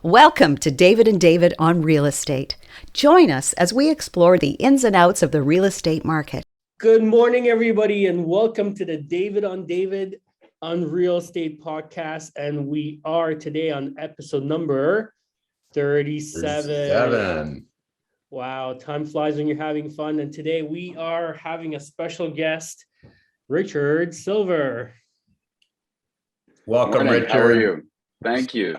Welcome to David and David on Real Estate. Join us as we explore the ins and outs of the real estate market. Good morning, everybody, and welcome to the David on Real Estate podcast. And we are today on episode number 37. Wow, time flies when you're having fun. And today we are having a special guest, Richard Silver. Welcome, Morning. Richard. How are you? Thank you.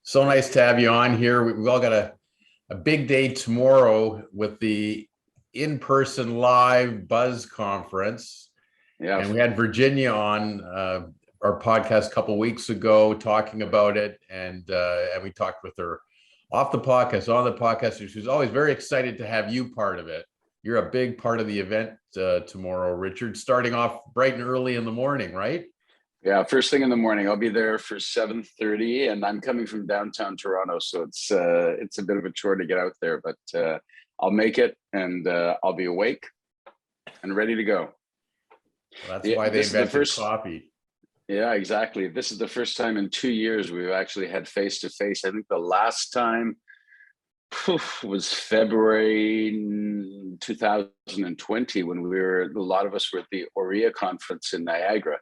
So nice to have you on here. We've all got a big day tomorrow with the in-person live Buzz conference. Yeah. And we had Virginia on our podcast a couple weeks ago talking about it. And we talked with her off the podcast, on the podcast. She was always very excited to have you part of it. You're a big part of the event tomorrow, Richard, starting off bright and early in the morning, right? Yeah, first thing in the morning. I'll be there for 7:30, and I'm coming from downtown Toronto, so it's a bit of a chore to get out there, but I'll make it, and I'll be awake and ready to go. Well, that's why they invented coffee. Yeah, exactly. This is the first time in 2 years we've actually had face-to-face. I think the last time was February 2020 when a lot of us were at the OREA conference in Niagara.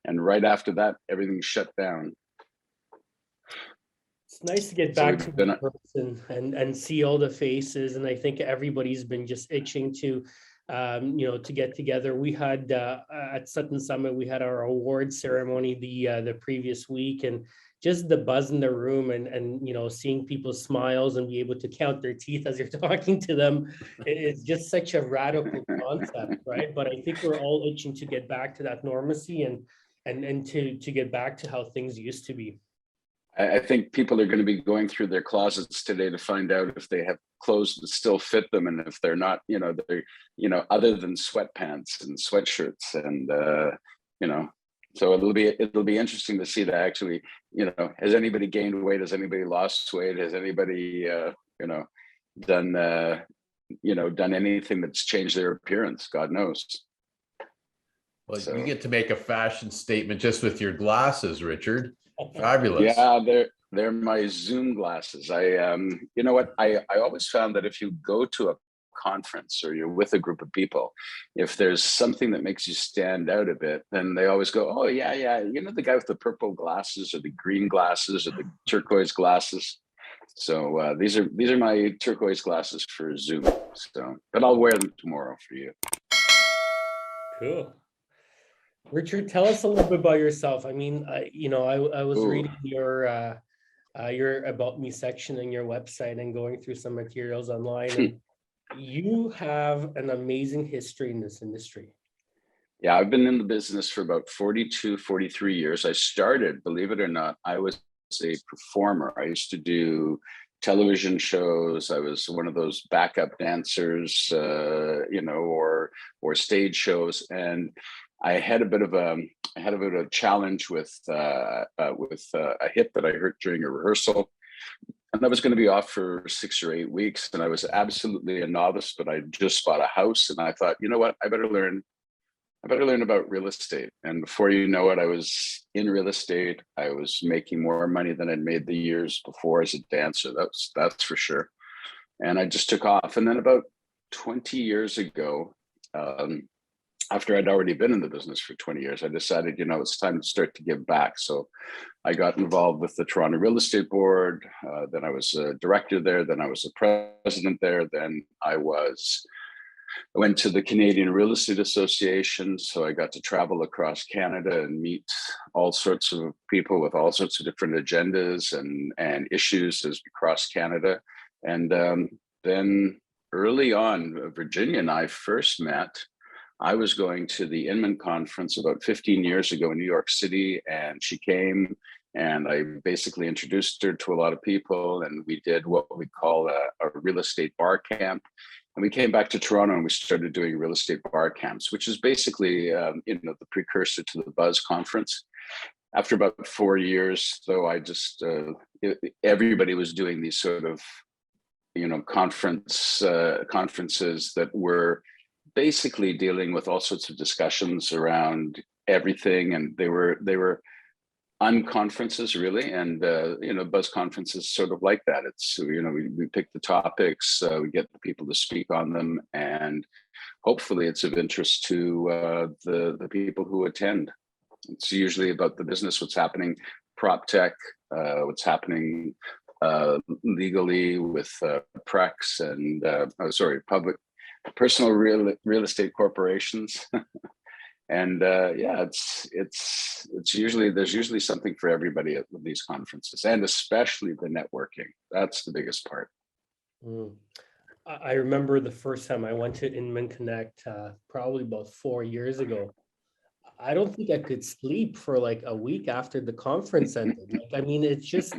And right after that, everything shut down. It's nice to get back to the person and see all the faces. And I think everybody's been just itching to get together. We had at Sutton Summit, we had our award ceremony the previous week, and just the buzz in the room and seeing people's smiles and be able to count their teeth as you're talking to them. It's just such a radical concept, right? But I think we're all itching to get back to that normalcy and to get back to how things used to be. I think people are going to be going through their closets today to find out if they have clothes that still fit them, and if they're not, they're, other than sweatpants and sweatshirts, and so it'll be interesting to see that actually, has anybody gained weight? Has anybody lost weight? Has anybody, done anything that's changed their appearance? God knows. Well, so, you get to make a fashion statement just with your glasses, Richard. Fabulous. Yeah, they're my Zoom glasses. I always found that if you go to a conference or you're with a group of people, if there's something that makes you stand out a bit, then they always go, "Oh yeah, the guy with the purple glasses or the green glasses or the turquoise glasses." So these are my turquoise glasses for Zoom. So, but I'll wear them tomorrow for you. Cool. Richard, tell us a little bit about yourself. I mean, I was reading your About Me section in your website and going through some materials online. And you have an amazing history in this industry. Yeah, I've been in the business for about 43 years. I started, believe it or not, I was a performer. I used to do television shows. I was one of those backup dancers, or stage shows, and I had a bit of a challenge with a hip that I hurt during a rehearsal, and I was going to be off for 6 or 8 weeks. And I was absolutely a novice, but I just bought a house, and I thought, you know what, I better learn about real estate. And before you know it, I was in real estate. I was making more money than I'd made the years before as a dancer. That's for sure. And I just took off. And then about 20 years ago, after I'd already been in the business for 20 years, I decided, it's time to start to give back. So I got involved with the Toronto Real Estate Board. Then I was a director there. Then I was a president there. Then I went to the Canadian Real Estate Association. So I got to travel across Canada and meet all sorts of people with all sorts of different agendas and issues as we crossed Canada. And then early on, Virginia and I first met. I was going to the Inman conference about 15 years ago in New York City, and she came, and I basically introduced her to a lot of people, and we did what we call a real estate bar camp. And we came back to Toronto and we started doing real estate bar camps, which is basically, the precursor to the Buzz conference. After about 4 years, though, I just, everybody was doing these sort of, conferences that were basically dealing with all sorts of discussions around everything, and they were unconferences really, and buzz conferences sort of like that. It's we pick the topics, we get the people to speak on them, and hopefully it's of interest to the people who attend. It's usually about the business, what's happening, prop tech, what's happening legally with Prex and public personal real estate corporations. And it's usually, there's usually something for everybody at these conferences, and especially the networking. That's the biggest part. I remember the first time I went to Inman Connect, probably about 4 years ago. I don't think I could sleep for like a week after the conference ended. Like, I mean, it's just,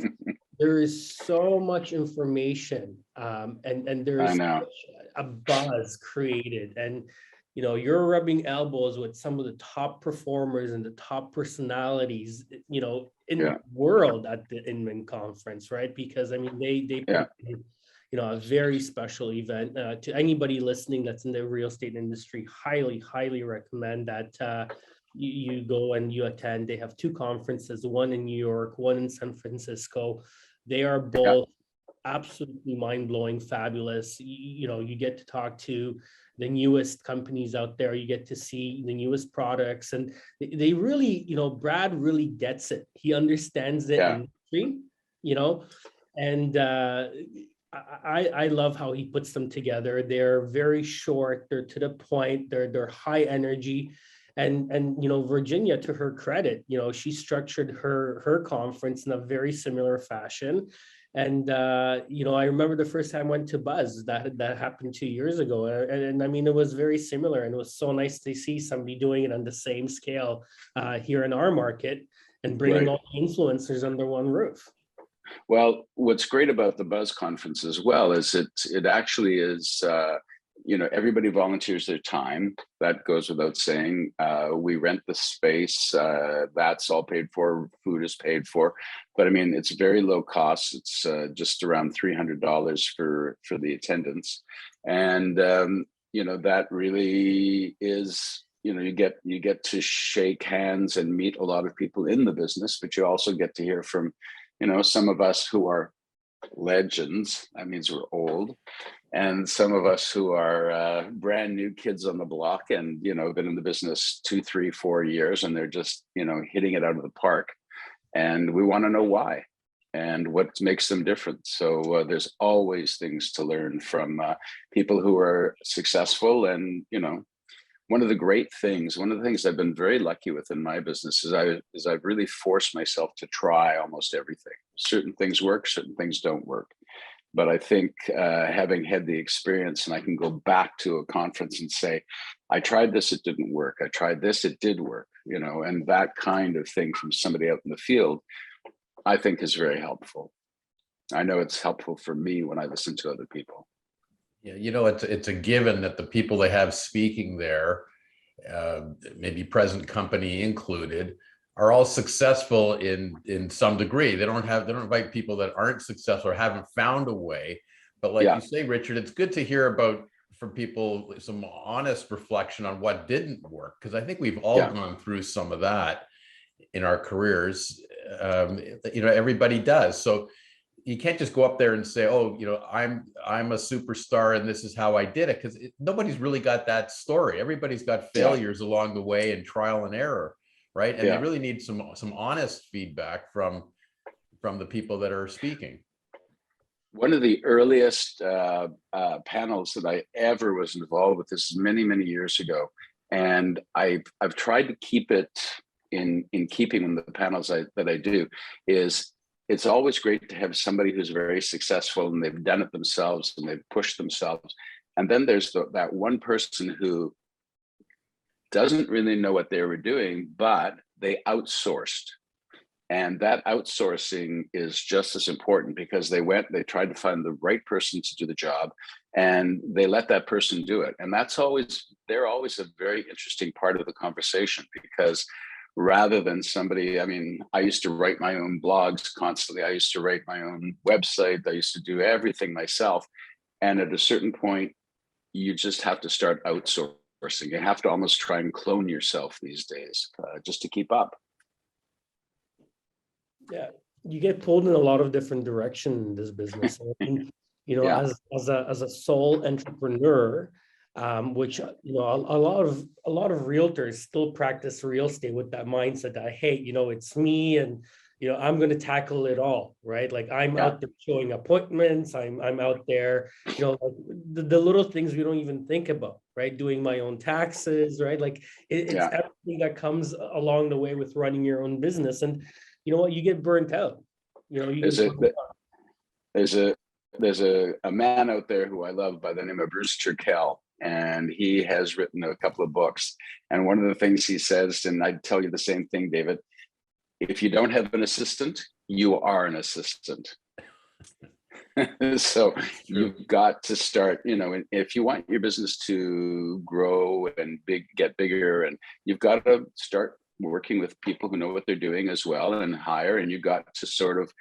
there is so much information, and there's such a buzz created, and you're rubbing elbows with some of the top performers and the top personalities, in the world at the Inman conference, right? Because I mean, they put in, a very special event. To anybody listening that's in the real estate industry, highly recommend that you go and you attend. They have 2 conferences, one in New York, one in San Francisco. They are both absolutely mind-blowing, fabulous. You get to talk to the newest companies out there. You get to see the newest products, and they really, Brad really gets it. He understands the industry, and I love how he puts them together. They're very short, they're to the point, they're high energy. And Virginia, to her credit, she structured her conference in a very similar fashion. And I remember the first time I went to Buzz, that happened 2 years ago, and I mean, it was very similar, and it was so nice to see somebody doing it on the same scale here in our market, and bringing all the influencers under one roof. Well, what's great about the Buzz conference as well is it actually is. Everybody volunteers their time. That goes without saying. We rent the space. That's all paid for. Food is paid for. But I mean, it's very low cost. It's just around $300 for the attendance. And, that really is, you get to shake hands and meet a lot of people in the business, but you also get to hear from, some of us who are legends. That means we're old. And some of us who are brand new kids on the block and, been in the business 2, 3, 4 years, and they're just, hitting it out of the park. And we want to know why and what makes them different. So there's always things to learn from people who are successful. And, one of the things I've been very lucky with in my business is I've really forced myself to try almost everything. Certain things work, certain things don't work. But I think having had the experience, and I can go back to a conference and say, I tried this, it didn't work. I tried this, it did work, and that kind of thing from somebody out in the field, I think is very helpful. I know it's helpful for me when I listen to other people. Yeah, it's a given that the people they have speaking there, maybe present company included, are all successful in some degree. They don't invite people that aren't successful or haven't found a way. But like you say, Richard, it's good to hear from people some honest reflection on what didn't work, because I think we've all gone through some of that in our careers. Everybody does. So you can't just go up there and say, oh, I'm a superstar and this is how I did it, because nobody's really got that story. Everybody's got failures along the way and trial and error. Right. And they really need some honest feedback from the people that are speaking. One of the earliest panels that I ever was involved with, this is many, many years ago. And I've tried to keep it in keeping with the panels that I do, is it's always great to have somebody who's very successful and they've done it themselves and they've pushed themselves. And then there's that one person who doesn't really know what they were doing, but they outsourced. And that outsourcing is just as important, because they tried to find the right person to do the job, and they let that person do it. And they're always a very interesting part of the conversation, because rather than somebody, I mean, I used to write my own blogs constantly. I used to write my own website. I used to do everything myself. And at a certain point, you just have to start outsourcing. You have to almost try and clone yourself these days just to keep up. Yeah, you get pulled in a lot of different directions in this business. And, Yeah. as a sole entrepreneur, which a lot of realtors still practice real estate with that mindset that, hey, it's me, and I'm going to tackle it all, right? Like I'm out there showing appointments. I'm out there, like the little things we don't even think about, right? Doing my own taxes, right? Like it's everything that comes along the way with running your own business. And you know what, you get burnt out. There's a man out there who I love by the name of Bruce Turkel, and he has written a couple of books. And one of the things he says, and I'd tell you the same thing, David, if you don't have an assistant, you are an assistant. So you've got to start, if you want your business to grow and get bigger, and you've got to start working with people who know what they're doing as well, and hire, and you've got to sort of,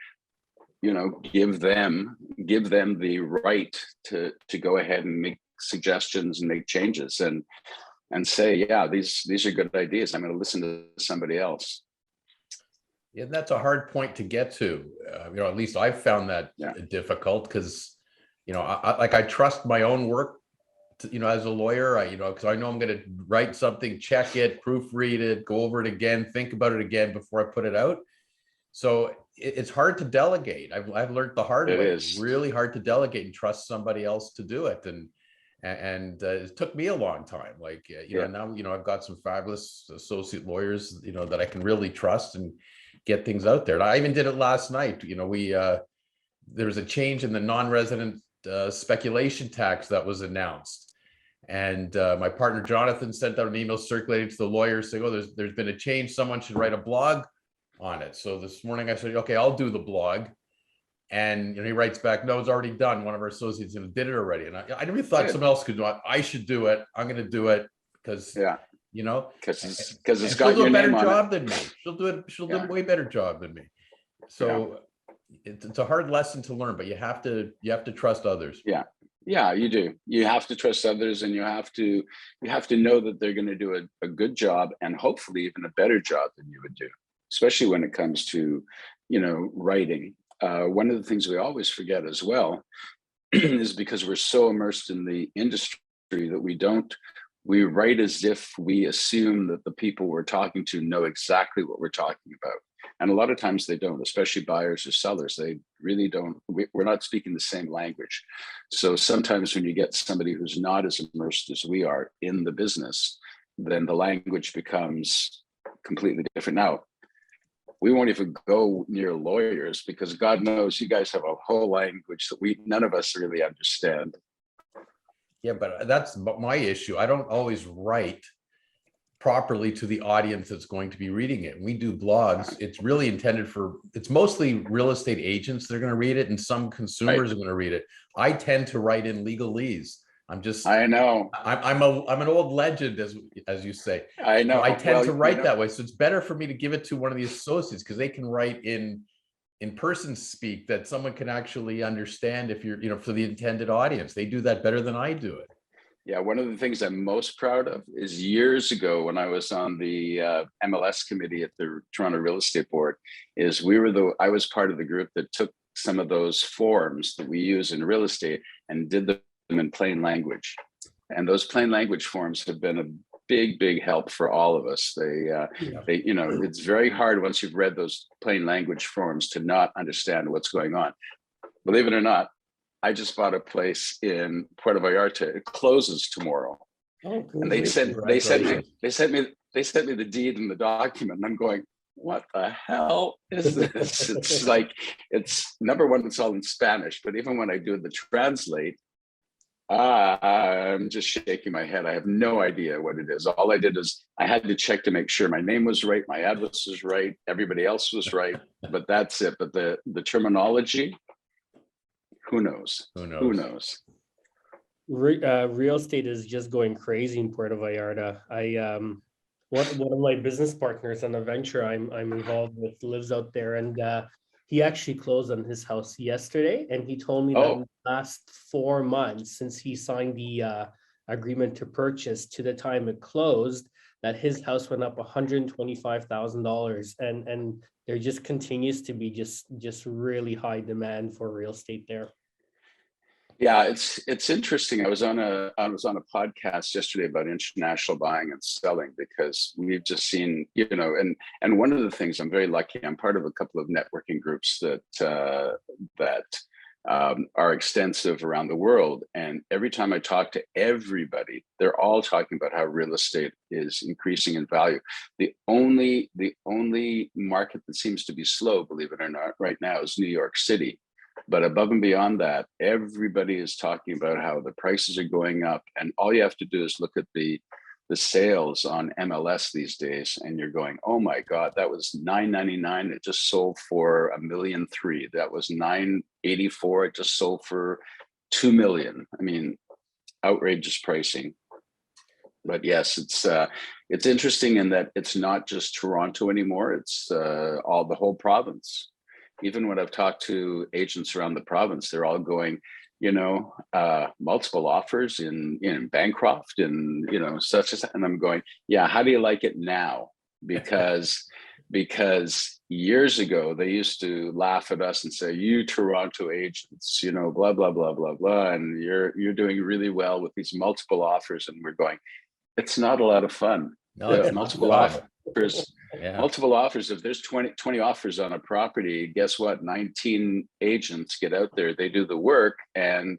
give them the right to go ahead and make suggestions and make changes, and say, yeah, these are good ideas. I'm going to listen to somebody else. Yeah, that's a hard point to get to. At least I've found that difficult because, I trust my own work, as a lawyer, because I know I'm going to write something, check it, proofread it, go over it again, think about it again before I put it out. So it's hard to delegate. I've learned the hard way. It's really hard to delegate and trust somebody else to do it. And it took me a long time. Now, I've got some fabulous associate lawyers, that I can really trust and get things out there. And I even did it last night. There was a change in the non-resident speculation tax that was announced. And my partner, Jonathan, sent out an email circulating to the lawyers saying, oh, there's been a change. Someone should write a blog on it. So this morning I said, okay, I'll do the blog. And he writes back, no, it's already done. One of our associates did it already. And I never thought someone else could do it. I should do it. I'm going to do it because, because it's got your name on it. She'll do a better job than me. She'll do a way better job than me. So it's a hard lesson to learn, but you have to trust others. Yeah, you do. You have to trust others, and you have to know that they're going to do a good job, and hopefully even a better job than you would do, especially when it comes to, writing. One of the things we always forget as well is because we're so immersed in the industry that we write as if we assume that the people we're talking to know exactly what we're talking about. And a lot of times they don't, especially buyers or sellers. They really don't. We're not speaking the same language. So sometimes when you get somebody who's not as immersed as we are in the business, then the language becomes completely different. Now, we won't even go near lawyers because God knows you guys have a whole language that none of us really understand. Yeah, but that's my issue. I don't always write properly to the audience that's going to be reading it. When we do blogs, it's really intended it's mostly real estate agents that are going to read it, and some consumers are going to read it. I tend to write in legalese. I know. I'm an old legend, as you say. I know. So I tend to write that way. So it's better for me to give it to one of the associates because they can write in person speak that someone can actually understand if you're, for the intended audience. They do that better than I do it. Yeah, one of the things I'm most proud of is years ago when I was on the MLS committee at the Toronto Real Estate Board, I was part of the group that took some of those forms that we use in real estate and did them in plain language. And those plain language forms have been a big help for all of us. It's very hard once you've read those plain language forms to not understand what's going on. Believe it or not, I just bought a place in Puerto Vallarta. It closes tomorrow. Oh, and they sent me the deed and the document. And I'm going, what the hell is this? It's like, it's number one, it's all in Spanish, but even when I do the translate, I'm just shaking my head. I have no idea what it is. All I did is I had to check to make sure my name was right, my address was right, everybody else was right, but that's it. But the terminology, who knows? Real estate is just going crazy in Puerto Vallarta. One of my business partners on a venture I'm involved with lives out there, and he actually closed on his house yesterday, and he told me that in the last 4 months since he signed the agreement to purchase to the time it closed, that his house went up $125,000, and there just continues to be just really high demand for real estate there. Yeah, it's interesting. I was on a podcast yesterday about international buying and selling, because we've just seen, and one of the things, I'm very lucky, I'm part of a couple of networking groups that are extensive around the world. And every time I talk to everybody, they're all talking about how real estate is increasing in value. The only market that seems to be slow, believe it or not, right now is New York City. But above and beyond that, everybody is talking about how the prices are going up. And all you have to do is look at the sales on MLS these days, and you're going, oh my God, that was $999. It just sold for $1.3 million. That was $984. It just sold for $2 million. I mean, outrageous pricing. But yes, it's interesting in that it's not just Toronto anymore. It's the whole province. Even when I've talked to agents around the province, they're all going, multiple offers in Bancroft and, such as, and I'm going, yeah, how do you like it now? Because years ago, they used to laugh at us and say, you Toronto agents, blah, blah, blah, blah, blah. And you're doing really well with these multiple offers. And we're going, it's not a lot of fun. No, it's multiple offers. Yeah. Multiple offers. If there's 20 offers on a property, guess what? 19 agents get out there, they do the work, and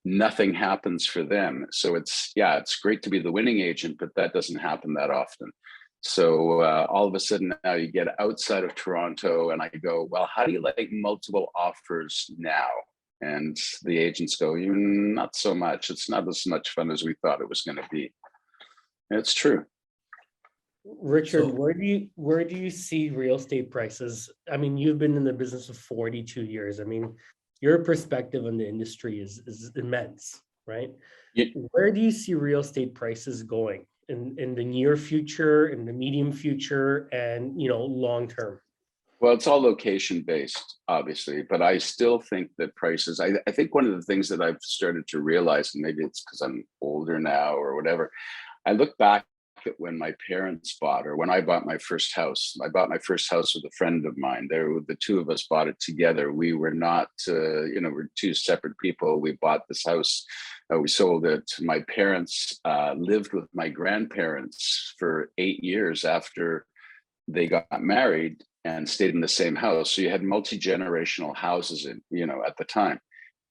nothing happens for them. So it's great to be the winning agent, but that doesn't happen that often. So all of a sudden now you get outside of Toronto, and I go, well, how do you like multiple offers now? And the agents go, not so much. It's not as much fun as we thought it was going to be. And it's true. Richard, where do you see real estate prices? I mean, you've been in the business for 42 years. I mean, your perspective on the industry is immense, right? Yeah. Where do you see real estate prices going in the near future, in the medium future, and long term? Well, it's all location based, obviously, but I still think that prices, I think one of the things that I've started to realize, and maybe it's because I'm older now or whatever, I look back at when my parents bought, or when I bought my first house. I bought my first house with a friend of mine. The two of us bought it together. We were not, we're two separate people. We bought this house. We sold it. My parents lived with my grandparents for 8 years after they got married, and stayed in the same house. So you had multi-generational houses at the time.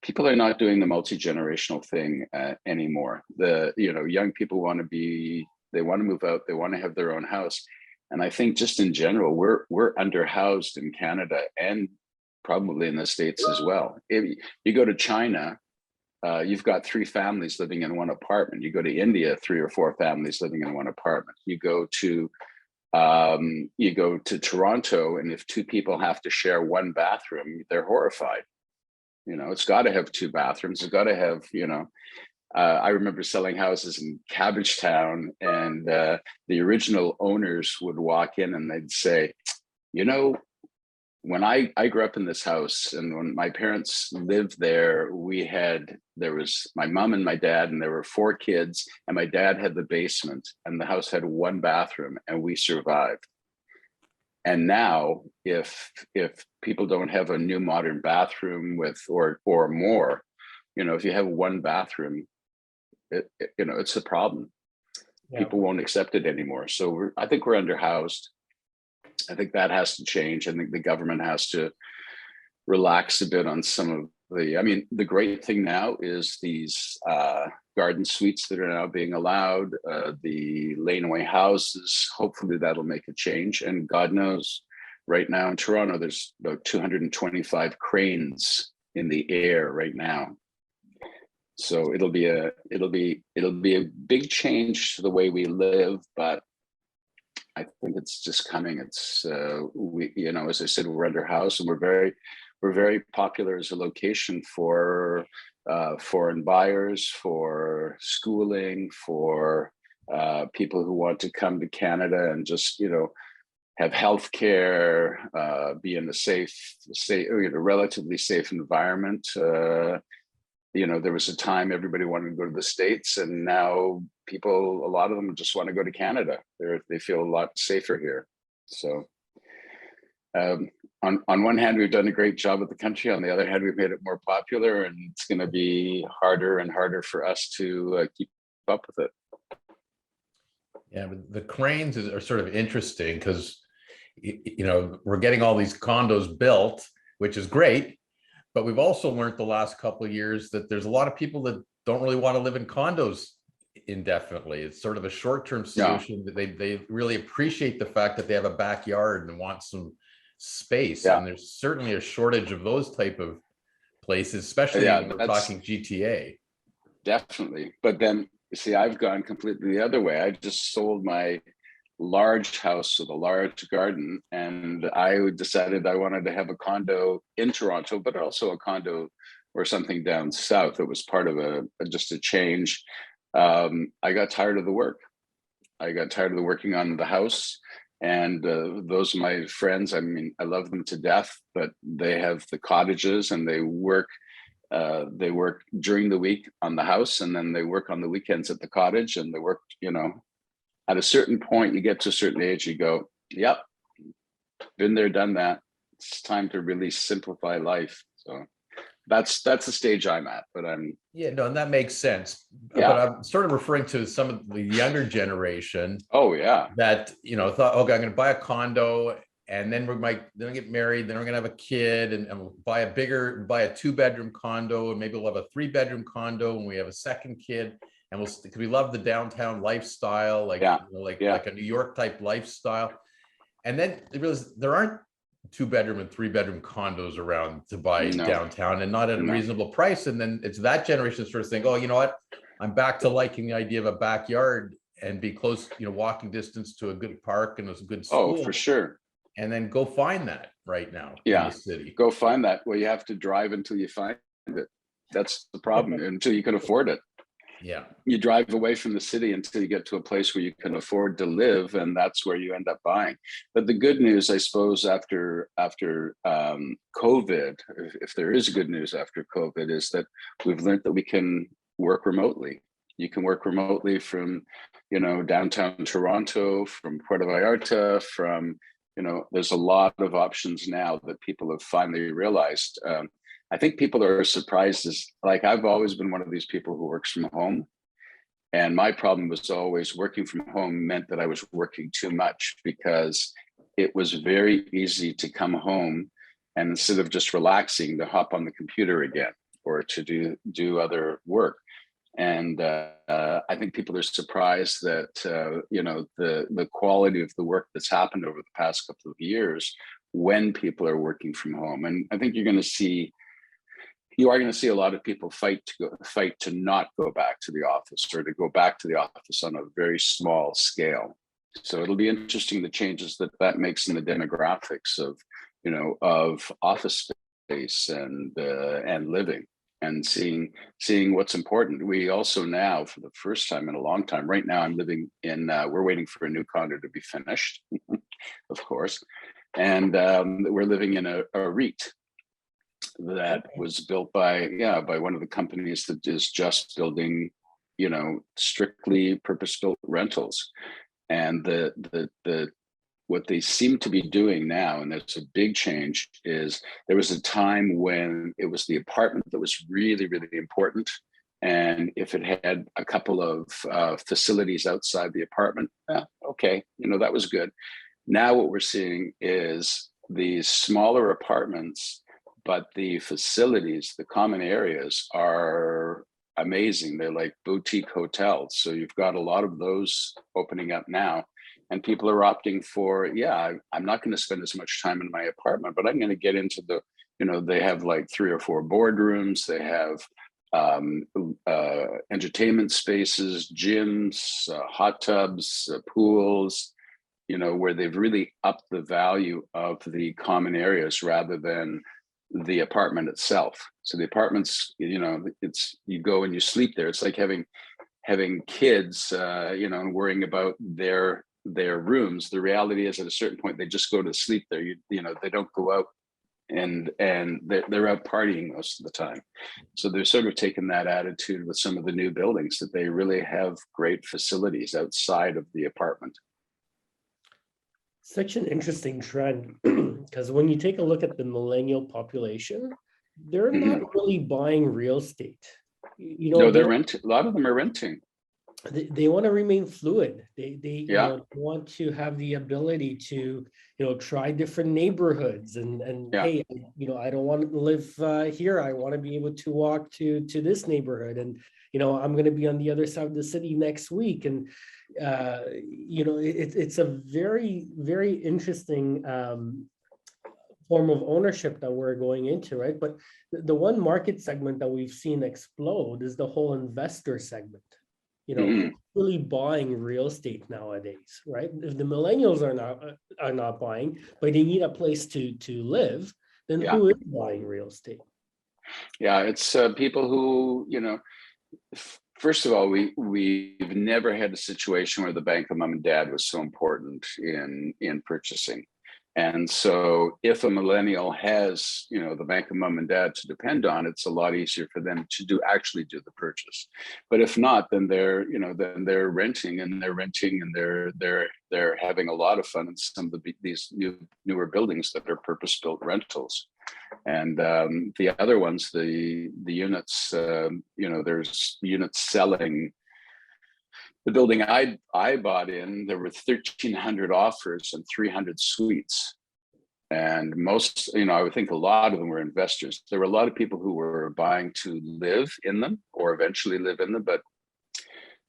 People are not doing the multi-generational thing anymore. Young people they want to move out, they want to have their own house. And I think just in general, we're underhoused in Canada, and probably in the States as well. If you go to China, you've got 3 families living in one apartment. You go to India, 3 or 4 families living in one apartment. You go to Toronto, and if 2 people have to share one bathroom, they're horrified. It's got to have 2 bathrooms. It's got to have, I remember selling houses in Cabbagetown, and the original owners would walk in and they'd say, when I grew up in this house, and when my parents lived there, there was my mom and my dad, and there were 4 kids, and my dad had the basement, and the house had 1 bathroom, and we survived. And now, if people don't have a new modern bathroom or more, if you have 1 bathroom, it's a problem. Yeah. People won't accept it anymore. So I think we're underhoused. I think that has to change. I think the government has to relax a bit on some of the great thing now is these garden suites that are now being allowed, the laneway houses. Hopefully that'll make a change. And God knows, right now in Toronto, there's about 225 cranes in the air right now. So it'll be a big change to the way we live, but I think it's just coming. It's as I said, we're underhoused, and we're very popular as a location for foreign buyers, for schooling, for people who want to come to Canada and just have healthcare, be in a safe, relatively safe environment. there was a time everybody wanted to go to the States, and now people, a lot of them just want to go to Canada. They feel a lot safer here. So on one hand, we've done a great job with the country. On the other hand, we've made it more popular, and it's going to be harder and harder for us to keep up with it. Yeah, but the cranes are sort of interesting because, we're getting all these condos built, which is great. But we've also learned the last couple of years that there's a lot of people that don't really want to live in condos indefinitely. It's sort of a short-term solution. That they really appreciate the fact that they have a backyard and want some space. Yeah. And there's certainly a shortage of those type of places, especially when we're talking GTA. Definitely. But then, you see, I've gone completely the other way. I just sold my large house with a large garden, and I decided I wanted to have a condo in Toronto, but also a condo or something down south. It was part of just a change. I got tired of the work. I got tired of the working on the house, and those are my friends. I mean, I love them to death, but they have the cottages, and they work during the week on the house, and then they work on the weekends at the cottage, and they work, at a certain point, you get to a certain age, you go, yep, been there, done that. It's time to really simplify life. So that's the stage I'm at, but and that makes sense. Yeah. But I'm sort of referring to some of the younger generation. Oh yeah. That, thought, okay, I'm going to buy a condo, and then then get married, then we're going to have a kid, and we'll buy a 2-bedroom condo, and maybe we'll have a 3-bedroom condo when we have a second kid. And because we love the downtown lifestyle, like a New York type lifestyle. And then they realize there aren't 2-bedroom and 3-bedroom condos around to buy downtown, and not at a reasonable price. And then it's that generation sort of think, oh, you know what? I'm back to liking the idea of a backyard and be close, walking distance to a good park and a good school. Oh, for sure. And then go find that right now in the city. Go find that. Well, you have to drive until you find it. That's the problem. Until you can afford it. Yeah. You drive away from the city until you get to a place where you can afford to live, and that's where you end up buying. But the good news, I suppose, after COVID, if there is good news after COVID, is that we've learned that we can work remotely. You can work remotely from, downtown Toronto, from Puerto Vallarta, from, there's a lot of options now that people have finally realized. I think people are surprised, I've always been one of these people who works from home. And my problem was always working from home meant that I was working too much, because it was very easy to come home and instead of just relaxing, to hop on the computer again or to do other work. And I think people are surprised that, the quality of the work that's happened over the past couple of years when people are working from home. And I think you are going to see a lot of people fight to not go back to the office, or to go back to the office on a very small scale. So it'll be interesting, the changes that makes in the demographics of office space and living, and seeing what's important. We also now, for the first time in a long time, right now I'm living in, we're waiting for a new condo to be finished, of course. And we're living in a REIT that was built by one of the companies that is just building, strictly purpose-built rentals. And what they seem to be doing now, and that's a big change, is there was a time when it was the apartment that was really, really important. And if it had a couple of facilities outside the apartment, okay, that was good. Now what we're seeing is these smaller apartments, but the facilities, the common areas, are amazing. They're like boutique hotels. So you've got a lot of those opening up now. And people are opting for, I'm not going to spend as much time in my apartment, but I'm going to get into they have like 3 or 4 boardrooms. They have entertainment spaces, gyms, hot tubs, pools, where they've really upped the value of the common areas rather than the apartment itself. So the apartments, it's, you go and you sleep there. It's like having kids, and worrying about their rooms. The reality is, at a certain point, they just go to sleep there. They don't go out and they're out partying most of the time. So they're sort of taken that attitude with some of the new buildings, that they really have great facilities outside of the apartment. Such an interesting trend, because when you take a look at the millennial population, they're not really buying real estate. You know, No, they're renting. A lot of them are renting. They want to remain fluid. They you Yeah. know, want to have the ability to, you know, try different neighborhoods and Yeah. hey, you know, I don't want to live here. I want to be able to walk to this neighborhood, and you know, I'm going to be on the other side of the city next week. And you know, it's a very, very interesting form of ownership that we're going into, right? But the one market segment that we've seen explode is the whole investor segment. You know, who's really buying real estate nowadays, right? If the millennials are not buying, but they need a place to live, then who is buying real estate? Yeah, it's people who, you know, first of all, we've never had a situation where the bank of mom and dad was so important in purchasing. And so if a millennial has, you know, the bank of mom and dad to depend on, it's a lot easier for them to actually do the purchase. But if not, then they're renting and they're having a lot of fun in some of these newer buildings that are purpose-built rentals. And the other ones, the units, you know, there's units selling. The building I bought in, there were 1,300 offers and 300 suites. And most, you know, I would think a lot of them were investors. There were a lot of people who were buying to live in them or eventually live in them. But,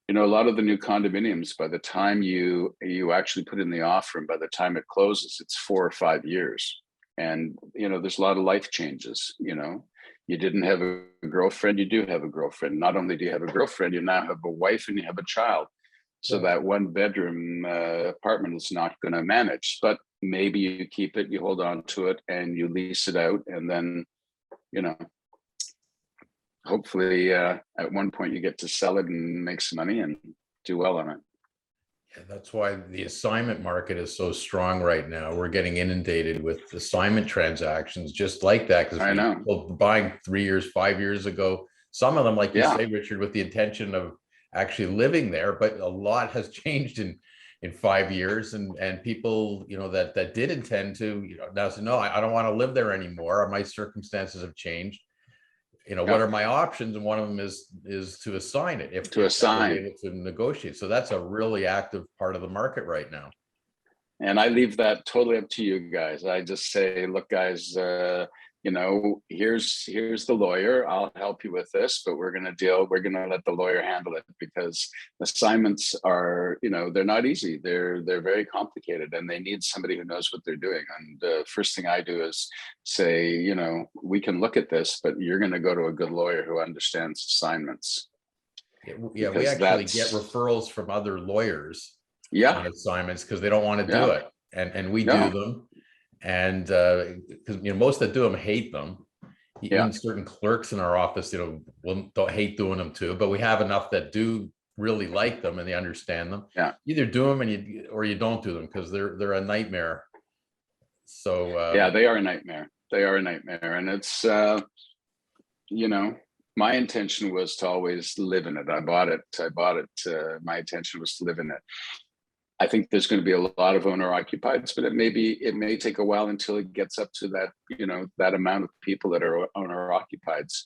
you know, a lot of the new condominiums, by the time you actually put in the offer and by the time it closes, it's 4 or 5 years. And, you know, there's a lot of life changes, you know. You didn't have a girlfriend, you do have a girlfriend. Not only do you have a girlfriend, you now have a wife and you have a child. So that 1-bedroom apartment is not going to manage, but maybe you keep it, you hold on to it and you lease it out. And then, you know, hopefully at one point you get to sell it and make some money and do well on it. Yeah, that's why the assignment market is so strong right now. We're getting inundated with assignment transactions just like that, because I know people were buying 3 years, 5 years ago. Some of them, like you say, Richard, with the intention of actually living there, but a lot has changed in 5 years, and people, you know, that did intend to, you know, now say, no, I don't want to live there anymore. My circumstances have changed. You know, what are my options? And one of them is to assign it, if to assign, able to negotiate. So that's a really active part of the market right now. And I leave that totally up to you guys. I just say, look, guys, you know, here's the lawyer. I'll help you with this, but we're going to let the lawyer handle it, because assignments are, you know, they're not easy. They're very complicated, and they need somebody who knows what they're doing. And the first thing I do is say, you know, we can look at this, but you're going to go to a good lawyer who understands assignments. Yeah, we actually get referrals from other lawyers on assignments because they don't want to do it, and we do them. And because, you know, most that do them hate them. Even certain clerks in our office, you know, don't hate doing them too. But we have enough that do really like them and they understand them. Either do them or you don't do them, because they're a nightmare. So they are a nightmare. They are a nightmare, and it's you know, my intention was to always live in it. I bought it. My intention was to live in it. I think there's going to be a lot of owner occupieds, but it may take a while until it gets up to that, you know, that amount of people that are owner occupieds.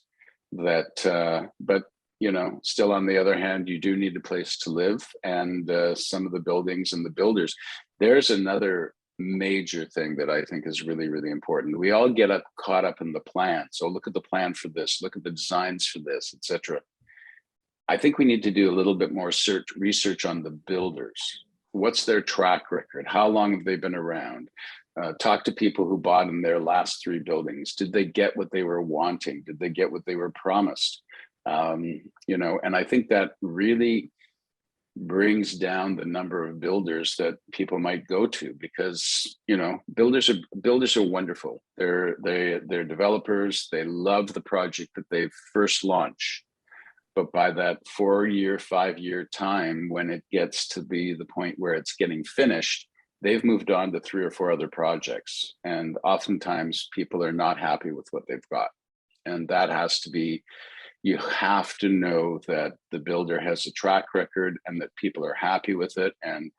But you know, still on the other hand, you do need a place to live, and some of the buildings and the builders. There's another major thing that I think is really, really important. We all get caught up in the plan. So look at the plan for this, look at the designs for this, etc. I think we need to do a little bit more research on the builders. What's their track record? How long have they been around? Talk to people who bought in their last 3 buildings. Did they get what they were wanting? Did they get what they were promised? You know, and I think that really brings down the number of builders that people might go to, because, you know, builders are wonderful. They're developers. They love the project that they first launch. But by that 4-year, 5-year time, when it gets to be the point where it's getting finished, they've moved on to 3 or 4 other projects. And oftentimes people are not happy with what they've got. And that has to be, you have to know that the builder has a track record and that people are happy with it. And,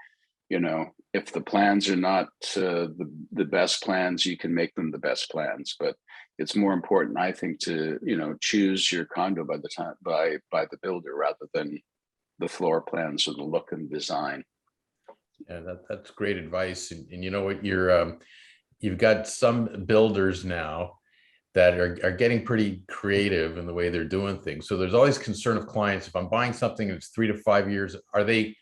you know, if the plans are not the best plans, you can make them the best plans. But it's more important, I think, to, you know, choose your condo by the builder rather than the floor plans or the look and design. Yeah, that's great advice. And you know what, you've got some builders now that are getting pretty creative in the way they're doing things. So there's always concern of clients, if I'm buying something that's 3 to 5 years, are they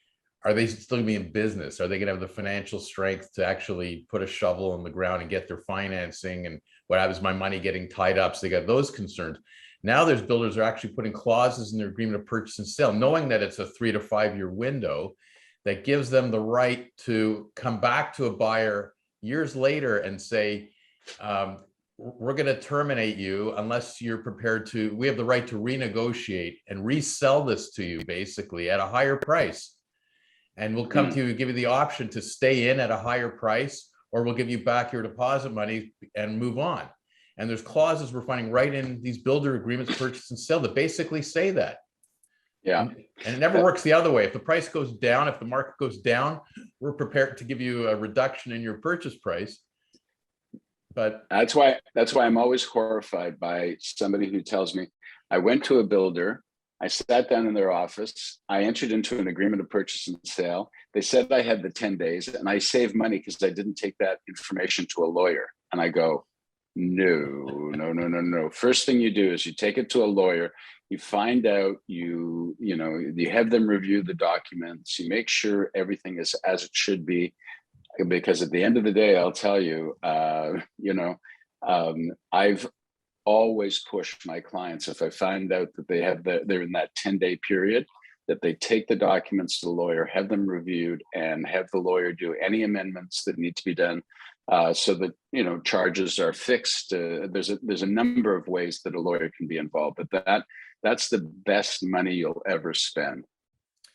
still gonna be in business? Are they gonna have the financial strength to actually put a shovel in the ground and get their financing? And what happens, my money getting tied up? So they got those concerns. Now there's builders are actually putting clauses in their agreement of purchase and sale, knowing that it's a 3 to 5 year window, that gives them the right to come back to a buyer years later and say, we're going to terminate you unless you're prepared to, we have the right to renegotiate and resell this to you basically at a higher price. And we'll come to you and give you the option to stay in at a higher price, or we'll give you back your deposit money and move on. And there's clauses we're finding right in these builder agreements, purchase and sale, that basically say that. Yeah. And it never works the other way. If the price goes down, if the market goes down, we're prepared to give you a reduction in your purchase price. But that's why I'm always horrified by somebody who tells me, I went to a builder, I sat down in their office, I entered into an agreement of purchase and sale. They said I had the 10 days and I saved money because I didn't take that information to a lawyer. And I go, no. First thing you do is you take it to a lawyer, you find out, you have them review the documents, you make sure everything is as it should be. Because at the end of the day, I'll tell you, I've always pushed my clients, if I find out that they're in that 10-day period, that they take the documents to the lawyer, have them reviewed, and have the lawyer do any amendments that need to be done, so that, you know, charges are fixed. There's a number of ways that a lawyer can be involved, but that's the best money you'll ever spend,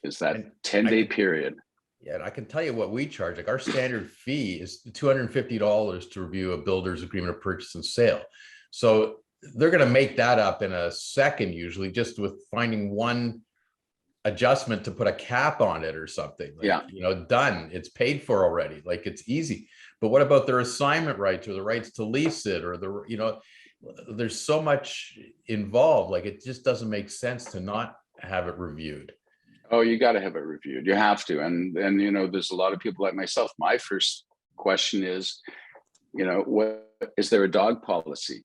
is that 10-day period. Yeah, and I can tell you what we charge. Like, our standard fee is $250 to review a builder's agreement of purchase and sale. So they're going to make that up in a second, usually just with finding one adjustment to put a cap on it or something. Like, yeah, you know, done. It's paid for already. Like, it's easy. But what about their assignment rights or the rights to lease it, or the, you know, there's so much involved. Like, it just doesn't make sense to not have it reviewed. Oh, you got to have it reviewed. You have to. And you know, there's a lot of people like myself. My first question is, you know, what is there a dog policy?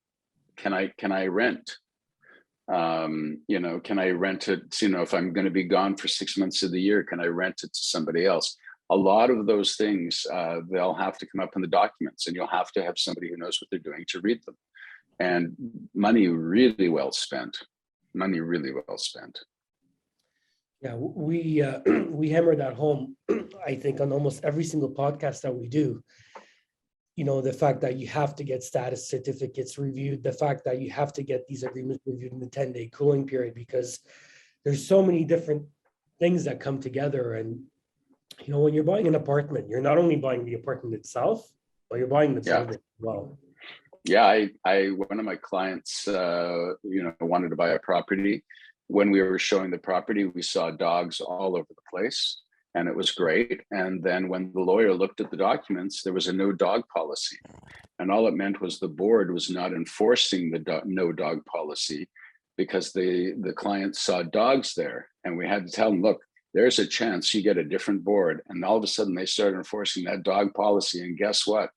Can I rent? You know, can I rent it? You know, if I'm going to be gone for 6 months of the year, can I rent it to somebody else? A lot of those things, they'll have to come up in the documents, and you'll have to have somebody who knows what they're doing to read them. And money really well spent. Money really well spent. Yeah, we hammer that home, I think, on almost every single podcast that we do. You know, the fact that you have to get status certificates reviewed, the fact that you have to get these agreements reviewed in the 10-day cooling period, because there's so many different things that come together. And, you know, when you're buying an apartment, you're not only buying the apartment itself, but you're buying the building as well. Yeah, I one of my clients, you know, wanted to buy a property. When we were showing the property, we saw dogs all over the place, and it was great. And then when the lawyer looked at the documents, there was a no dog policy. And all it meant was the board was not enforcing the no dog policy, because the client saw dogs there. And we had to tell them, look, there's a chance you get a different board. And all of a sudden they started enforcing that dog policy. And guess what?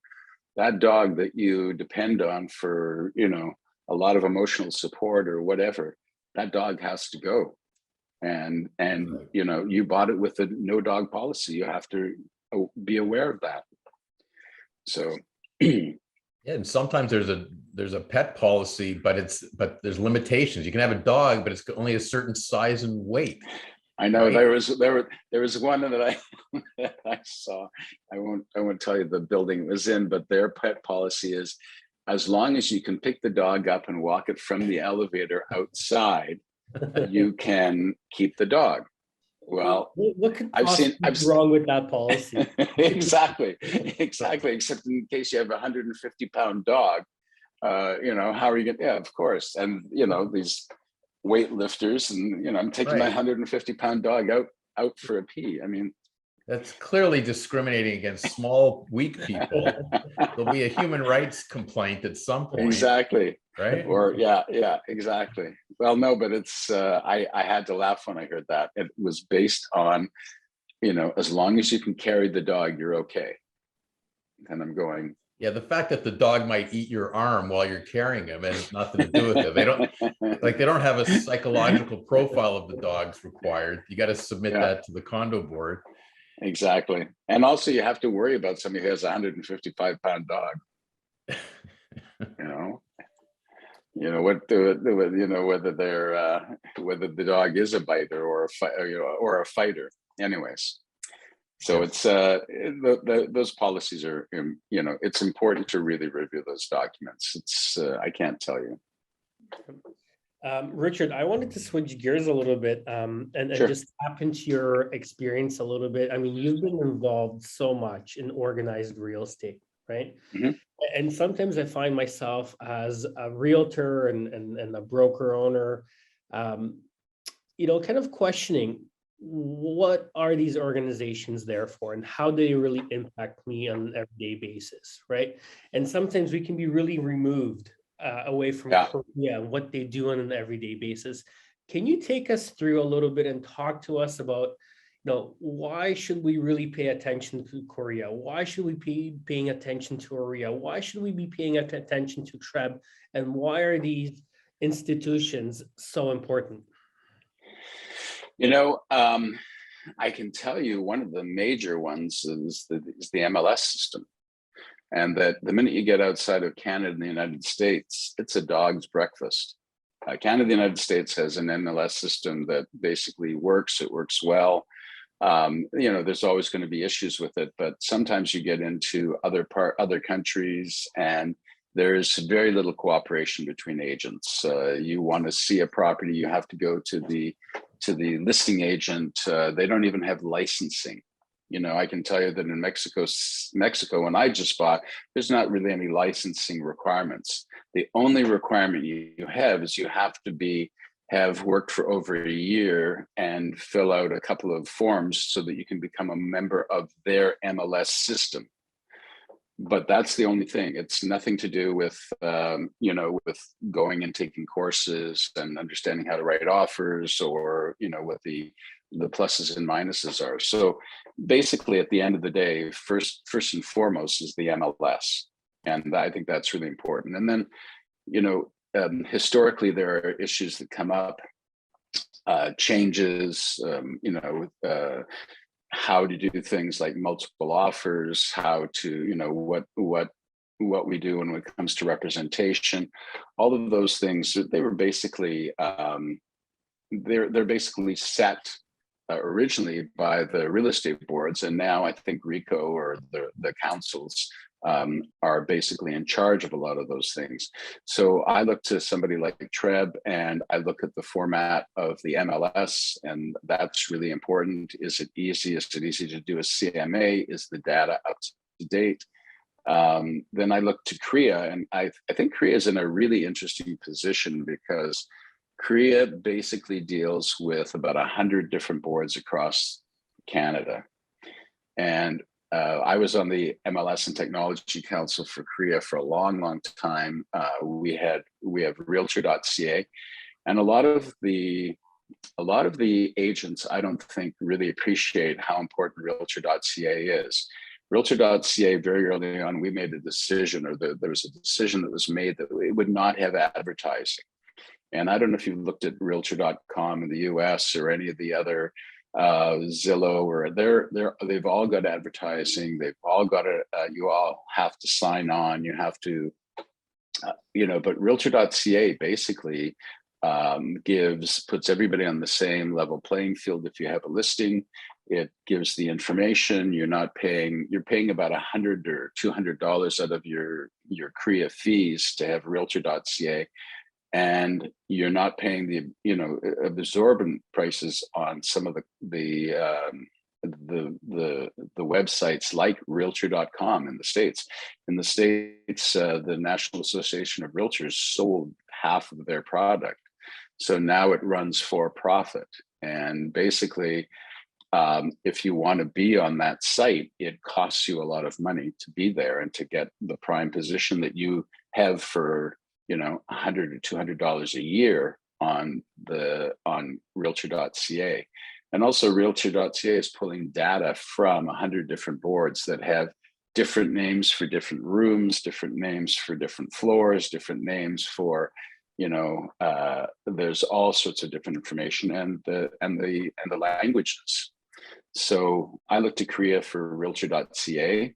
That dog that you depend on for, you know, a lot of emotional support or whatever, that dog has to go. And you know, you bought it with a no dog policy. You have to be aware of that. So yeah, and sometimes there's a pet policy, but there's limitations. You can have a dog, but it's only a certain size and weight. I know, right? there was one that I saw. I won't tell you the building it was in, but their pet policy is, as long as you can pick the dog up and walk it from the elevator outside, you can keep the dog. Well, What could I've possibly seen, be wrong with that policy? exactly, except in case you have a 150-pound dog, how are you going to, yeah, of course. And, these weightlifters and, I'm taking my Right. 150-pound dog out for a pee. I mean, That's clearly discriminating against small, weak people. There'll be a human rights complaint at some point. exactly. Right? Or yeah, exactly. Well, no, but it's I had to laugh when I heard that. It was based on, as long as you can carry the dog, you're okay. And I'm going, Yeah, the fact that the dog might eat your arm while you're carrying him has nothing to do with it. They don't have a psychological profile of the dogs required. You got to submit Yeah. that to the condo board. Exactly. And also you have to worry about somebody who has a 155-pound dog. Whether the dog is a biter or a fighter. Anyways. So it's those policies are, it's important to really review those documents. It's I can't tell you. Richard, I wanted to switch gears a little bit and Sure. just tap into your experience a little bit. I mean, you've been involved so much in organized real estate, right? Mhm. And sometimes I find myself as a realtor and a broker owner, kind of questioning, what are these organizations there for and how do they really impact me on an everyday basis, right? And sometimes we can be really removed away from CREA and what they do on an everyday basis. Can you take us through a little bit and talk to us about, why should we really pay attention to CREA? Why should we be paying attention to OREA? Why should we be paying attention to TRREB? And why are these institutions so important? I can tell you one of the major ones is the MLS system. And that the minute you get outside of Canada and the United States, it's a dog's breakfast. Canada and the United States has an MLS system that basically works. It works well. There's always going to be issues with it, but sometimes you get into other countries and there's very little cooperation between agents. You want to see a property, you have to go to the listing agent. They don't even have licensing. I can tell you that in Mexico, when I just bought, there's not really any licensing requirements. The only requirement you have is you have to have worked for over a year and fill out a couple of forms so that you can become a member of their MLS system. But that's the only thing. It's nothing to do with, with going and taking courses and understanding how to write offers or, what the pluses and minuses are. So basically at the end of the day, first and foremost is the MLS. And I think that's really important. And then, historically, there are issues that come up, changes, how to do things like multiple offers, how to, what we do when it comes to representation, all of those things. They were basically, they're basically set originally by the real estate boards, and now I think RECO or the councils are basically in charge of a lot of those things. So I look to somebody like TRREB and I look at the format of the MLS, and that's really important. Is it easy? Is it easy to do a CMA? Is the data up to date? Then I look to CREA, and I think CREA is in a really interesting position because CREA basically deals with about 100 different boards across Canada. And I was on the MLS and Technology Council for CREA for a long, long time. We have realtor.ca, and a lot of the agents, I don't think, really appreciate how important realtor.ca is. Realtor.ca, very early on, we made a decision, or there was a decision that was made that it would not have advertising. And I don't know if you looked at realtor.com in the US or any of the other Zillow, or they've all got advertising. They've all got you all have to sign on. You have to, but realtor.ca basically puts everybody on the same level playing field. If you have a listing, it gives the information. You're paying about $100 or $200 out of your CREA fees to have realtor.ca. and you're not paying the absorbent prices on some of the websites like realtor.com in the States. In the States, the National Association of Realtors sold half of their product. So now it runs for profit. And basically, if you want to be on that site, it costs you a lot of money to be there and to get the prime position that you have for, $100 or $200 a year on realtor.ca. And also realtor.ca is pulling data from 100 different boards that have different names for different rooms, different names for different floors, different names for, there's all sorts of different information and the languages. So I look to CREA for realtor.ca.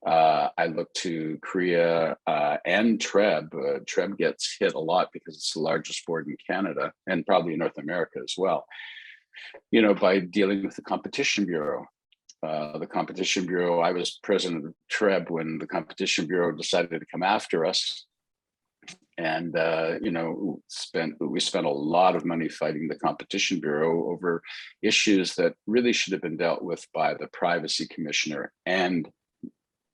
I look to CREA and TRREB. TRREB gets hit a lot because it's the largest board in Canada and probably in North America as well, by dealing with the Competition Bureau. The Competition Bureau, I was president of TRREB when the Competition Bureau decided to come after us. And, we spent a lot of money fighting the Competition Bureau over issues that really should have been dealt with by the Privacy Commissioner and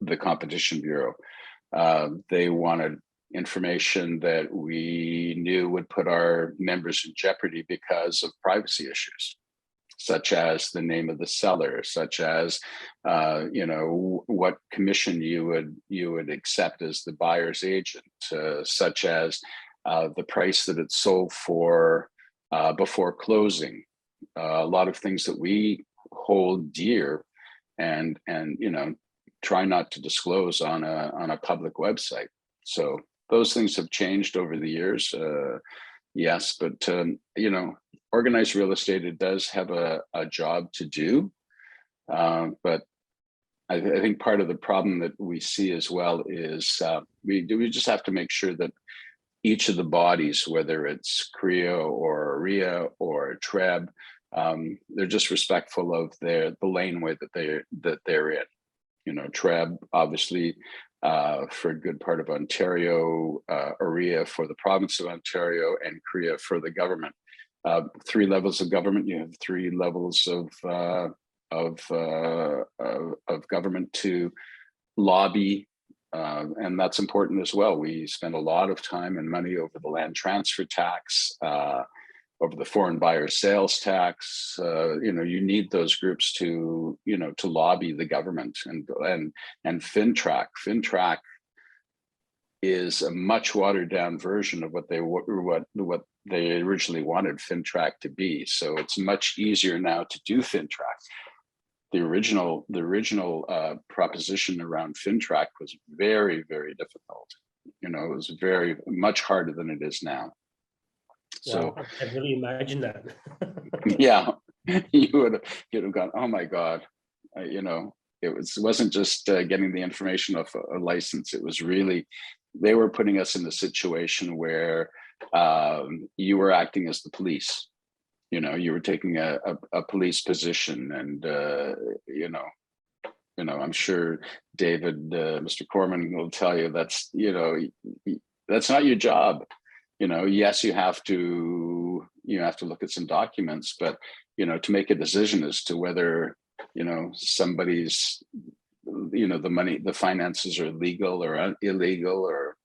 the Competition Bureau. They wanted information that we knew would put our members in jeopardy because of privacy issues, such as the name of the seller, such as what commission you would accept as the buyer's agent, such as the price that it's sold for before closing. A lot of things that we hold dear and try not to disclose on a public website. So those things have changed over the years. Yes, but organized real estate, it does have a job to do. But I think part of the problem that we see as well is we just have to make sure that each of the bodies, whether it's CREA or OREA or TRREB, they're just respectful of the laneway that they're in. TRREB, obviously, for a good part of Ontario, OREA for the province of Ontario, and CREA for the government. 3 levels of government. You have 3 levels of government to lobby, and that's important as well. We spend a lot of time and money over the land transfer tax, over the foreign buyer sales tax. You need those groups to lobby the government, and FINTRAC. FINTRAC is a much watered down version of what they originally wanted FINTRAC to be. So it's much easier now to do FINTRAC. The original proposition around FINTRAC was very, very difficult. It was very much harder than it is now. So wow, I really imagine that. yeah, you'd have gone, oh my God, it wasn't just getting the information off a license. It was really, they were putting us in a situation where you were acting as the police. You were taking a police position, and I'm sure David, Mr. Korman will tell you that's not your job. Yes, you have to look at some documents, but to make a decision as to whether somebody's the money, the finances are legal or illegal, or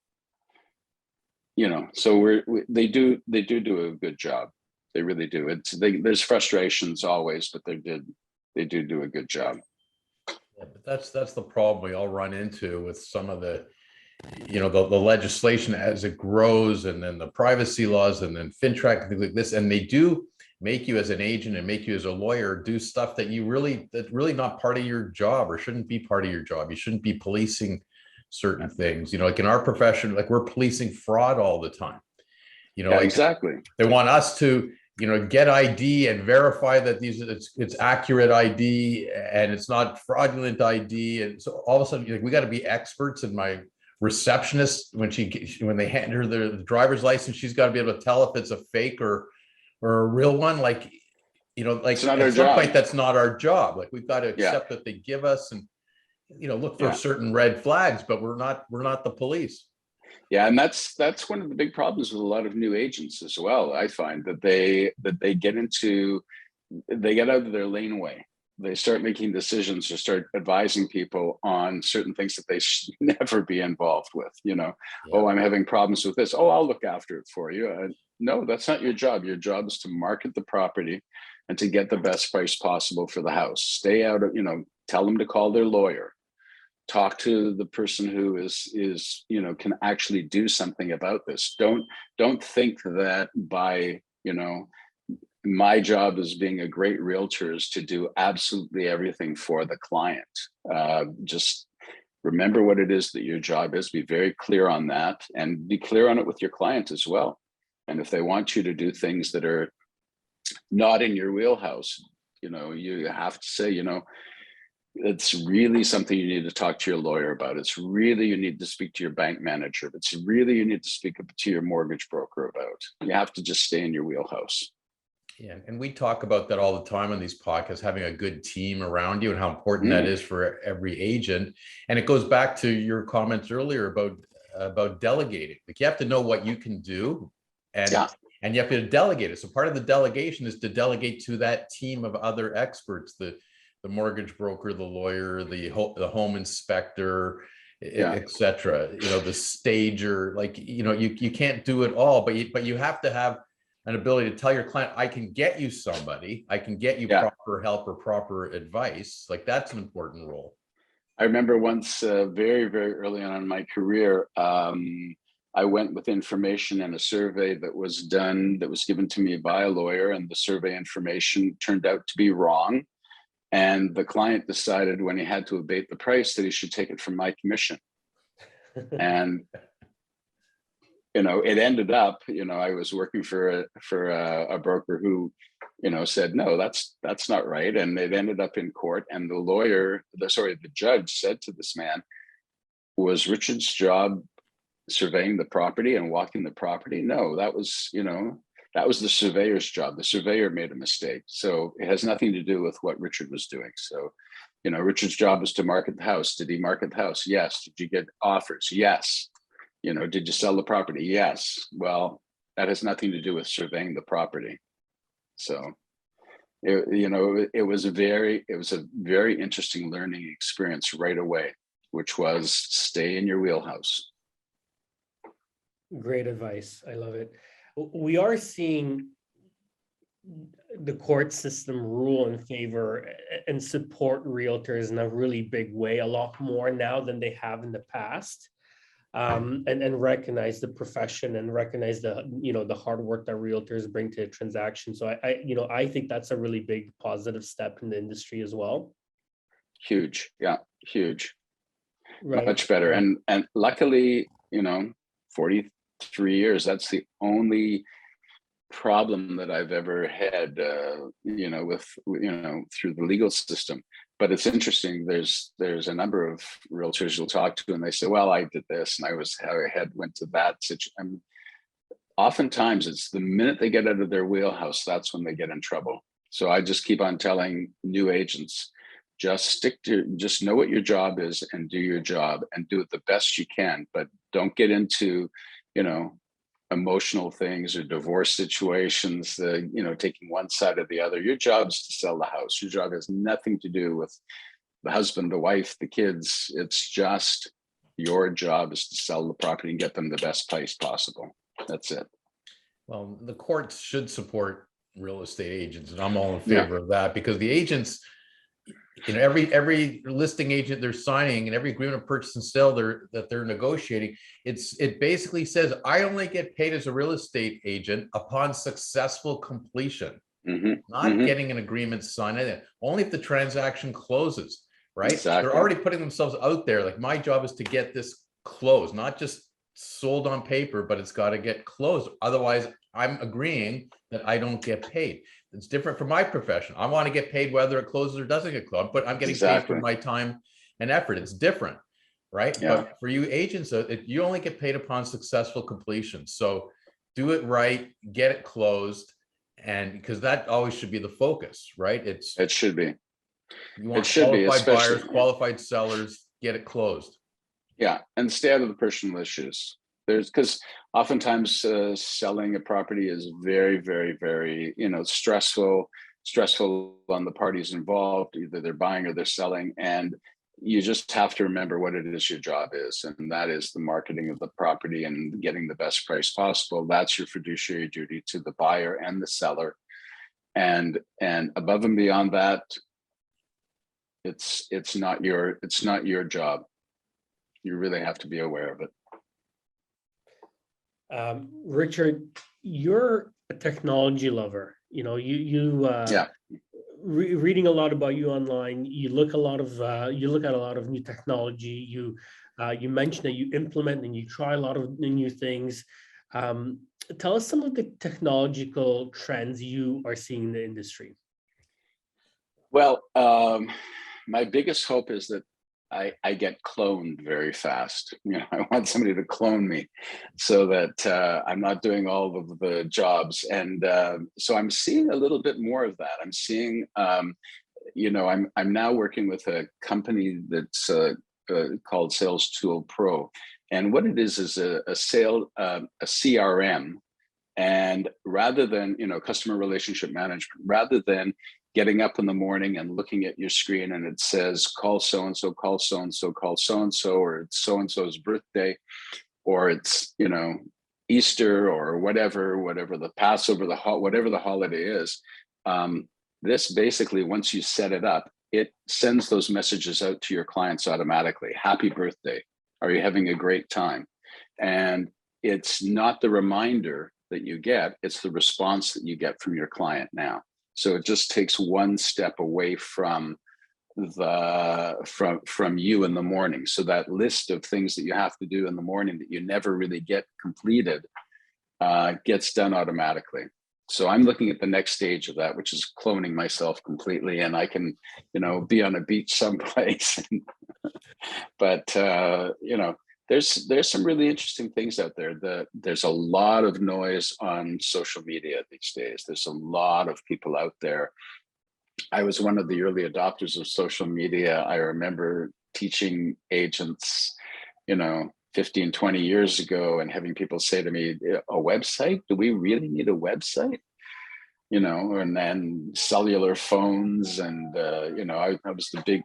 so they do a good job. They really do. There's frustrations always, but they do a good job. Yeah, but that's the problem we all run into with some of the the legislation as it grows, and then the privacy laws, and then FINTRAC and things like this, and they do make you as an agent and make you as a lawyer do stuff that's really not part of your job, or shouldn't be part of your job. You shouldn't be policing certain things, like in our profession, like we're policing fraud all the time. Exactly. They want us to get ID and verify that it's accurate ID and it's not fraudulent ID, and so all of a sudden we got to be experts. And my receptionist, when they hand her the driver's license, she's got to be able to tell if it's a fake or a real one. It's not at some point, that's not our job. Like, we've got to accept that they give us, and look for certain red flags, but we're not the police. Yeah, and that's one of the big problems with a lot of new agents as well. I find that they get out of their laneway. They start making decisions or start advising people on certain things that they should never be involved with. Yeah. Oh, I'm having problems with this. Oh, I'll look after it for you. No, that's not your job. Your job is to market the property and to get the best price possible for the house. Stay out of, tell them to call their lawyer. Talk to the person who is can actually do something about this. Don't think that by my job as being a great realtor is to do absolutely everything for the client. Just remember what it is that your job is. Be very clear on that, and be clear on it with your client as well. And if they want you to do things that are not in your wheelhouse, you have to say, it's really something you need to talk to your lawyer about. It's really, you need to speak to your bank manager. It's really, you need to speak to your mortgage broker about. You have to just stay in your wheelhouse. Yeah, and we talk about that all the time on these podcasts, having a good team around you and how important that is for every agent. And it goes back to your comments earlier about delegating. Like, you have to know what you can do, and you have to delegate it. So part of the delegation is to delegate to that team of other experts, the mortgage broker, the lawyer, the home inspector, etc. The stager. Like, you can't do it all, but you have to have an ability to tell your client, I can get you somebody, I can get you proper help or proper advice. Like, that's an important role. I remember once, very, very early on in my career, I went with information in a survey that was given to me by a lawyer, and the survey information turned out to be wrong. And the client decided, when he had to abate the price, that he should take it from my commission. And it ended up, I was working for a broker who, said, no, that's not right. And it ended up in court. And the judge said to this man, was Richard's job surveying the property and walking the property? No, that was the surveyor's job. The surveyor made a mistake. So it has nothing to do with what Richard was doing. So, Richard's job was to market the house. Did he market the house? Yes. Did you get offers? Yes. Did you sell the property? Yes. Well, that has nothing to do with surveying the property. So, it was a very interesting learning experience right away, which was stay in your wheelhouse. Great advice. I love it. We are seeing the court system rule in favor and support realtors in a really big way, a lot more now than they have in the past. And recognize the profession and recognize the hard work that realtors bring to a transaction. So I think that's a really big positive step in the industry as well. Huge. Yeah, huge. Right. Much better. And luckily, 43 years, that's the only problem that I've ever had, through the legal system. But it's interesting. There's a number of realtors you'll talk to, and they say, "Well, I did this, and I went to that situation." Oftentimes, it's the minute they get out of their wheelhouse, that's when they get in trouble. So I just keep on telling new agents, just know what your job is and do your job and do it the best you can. But don't get into, emotional things or divorce situations, taking one side or the other. Your job is to sell the house. Your job has nothing to do with the husband, the wife, the kids. It's just your job is to sell the property and get them the best price possible. That's it. Well, the courts should support real estate agents, and I'm all in favor of that, because the agents, every listing agent they're signing and every agreement of purchase and sale that they're negotiating, it basically says, I only get paid as a real estate agent upon successful completion, not getting an agreement signed, only if the transaction closes, right? Exactly. They're already putting themselves out there. Like, my job is to get this closed, not just sold on paper, but it's got to get closed. Otherwise, I'm agreeing that I don't get paid. It's different from my profession. I want to get paid whether it closes or doesn't get closed, but I'm getting paid for my time and effort. It's different, right? Yeah. But for you agents, you only get paid upon successful completion. So do it right, get it closed, and because that always should be the focus, right? It should be. You want qualified buyers, qualified sellers, get it closed. Yeah, and stay out of the personal issues. There's because oftentimes selling a property is very, very, very, stressful on the parties involved. Either they're buying or they're selling, and you just have to remember what it is your job is, and that is the marketing of the property and getting the best price possible. That's your fiduciary duty to the buyer and the seller, and above and beyond that, it's not your job. You really have to be aware of it. Richard, you're a technology lover. Reading a lot about you online, you look at a lot of new technology. You mentioned that you implement and you try a lot of new things. Tell us some of the technological trends you are seeing in the industry. Well, my biggest hope is that I get cloned very fast. I want somebody to clone me so that I'm not doing all of the jobs. And so I'm seeing a little bit more of that. I'm seeing, I'm now working with a company that's called Sales Tool Pro. And what it is a CRM. And rather than, customer relationship management, rather than getting up in the morning and looking at your screen and it says, call so-and-so, call so-and-so, call so-and-so, or it's so-and-so's birthday, or it's, Easter or whatever the Passover, whatever the holiday is. This basically, once you set it up, it sends those messages out to your clients automatically. Happy birthday. Are you having a great time? And it's not the reminder that you get, it's the response that you get from your client now. So it just takes one step away from you in the morning. So that list of things that you have to do in the morning that you never really get completed gets done automatically. So I'm looking at the next stage of that, which is cloning myself completely, and I can, be on a beach someplace. But there's some really interesting things out there. There's a lot of noise on social media these days. There's a lot of people out there. I was one of the early adopters of social media. I remember teaching agents, 15, 20 years ago, and having people say to me, a website? Do we really need a website? And then cellular phones, and I was the big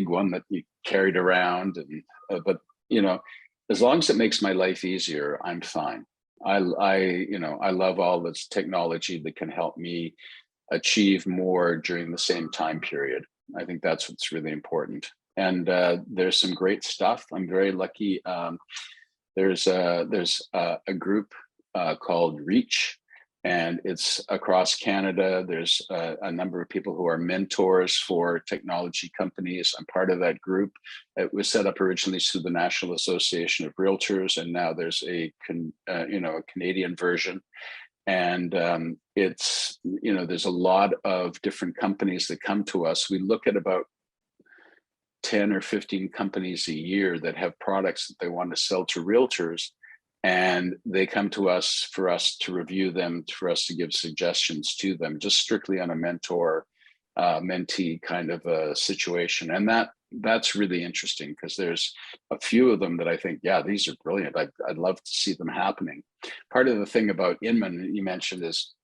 one that you carried around, and but as long as it makes my life easier, I'm fine. I love all this technology that can help me achieve more during the same time period. I think that's what's really important. And there's some great stuff. I'm very lucky. There's a group called Reach, and it's across Canada. There's a number of people who are mentors for technology companies. I'm part of that group. It was set up originally through the National Association of Realtors, and now there's a Canadian version. And it's, there's a lot of different companies that come to us. We look at about 10 or 15 companies a year that have products that they want to sell to realtors, and they come to us for us to review them, for us to give suggestions to them, just strictly on a mentor mentee kind of a situation. And that's really interesting, because there's a few of them that I think, yeah, these are brilliant. I'd love to see them happening. Part of the thing about Inman you mentioned is,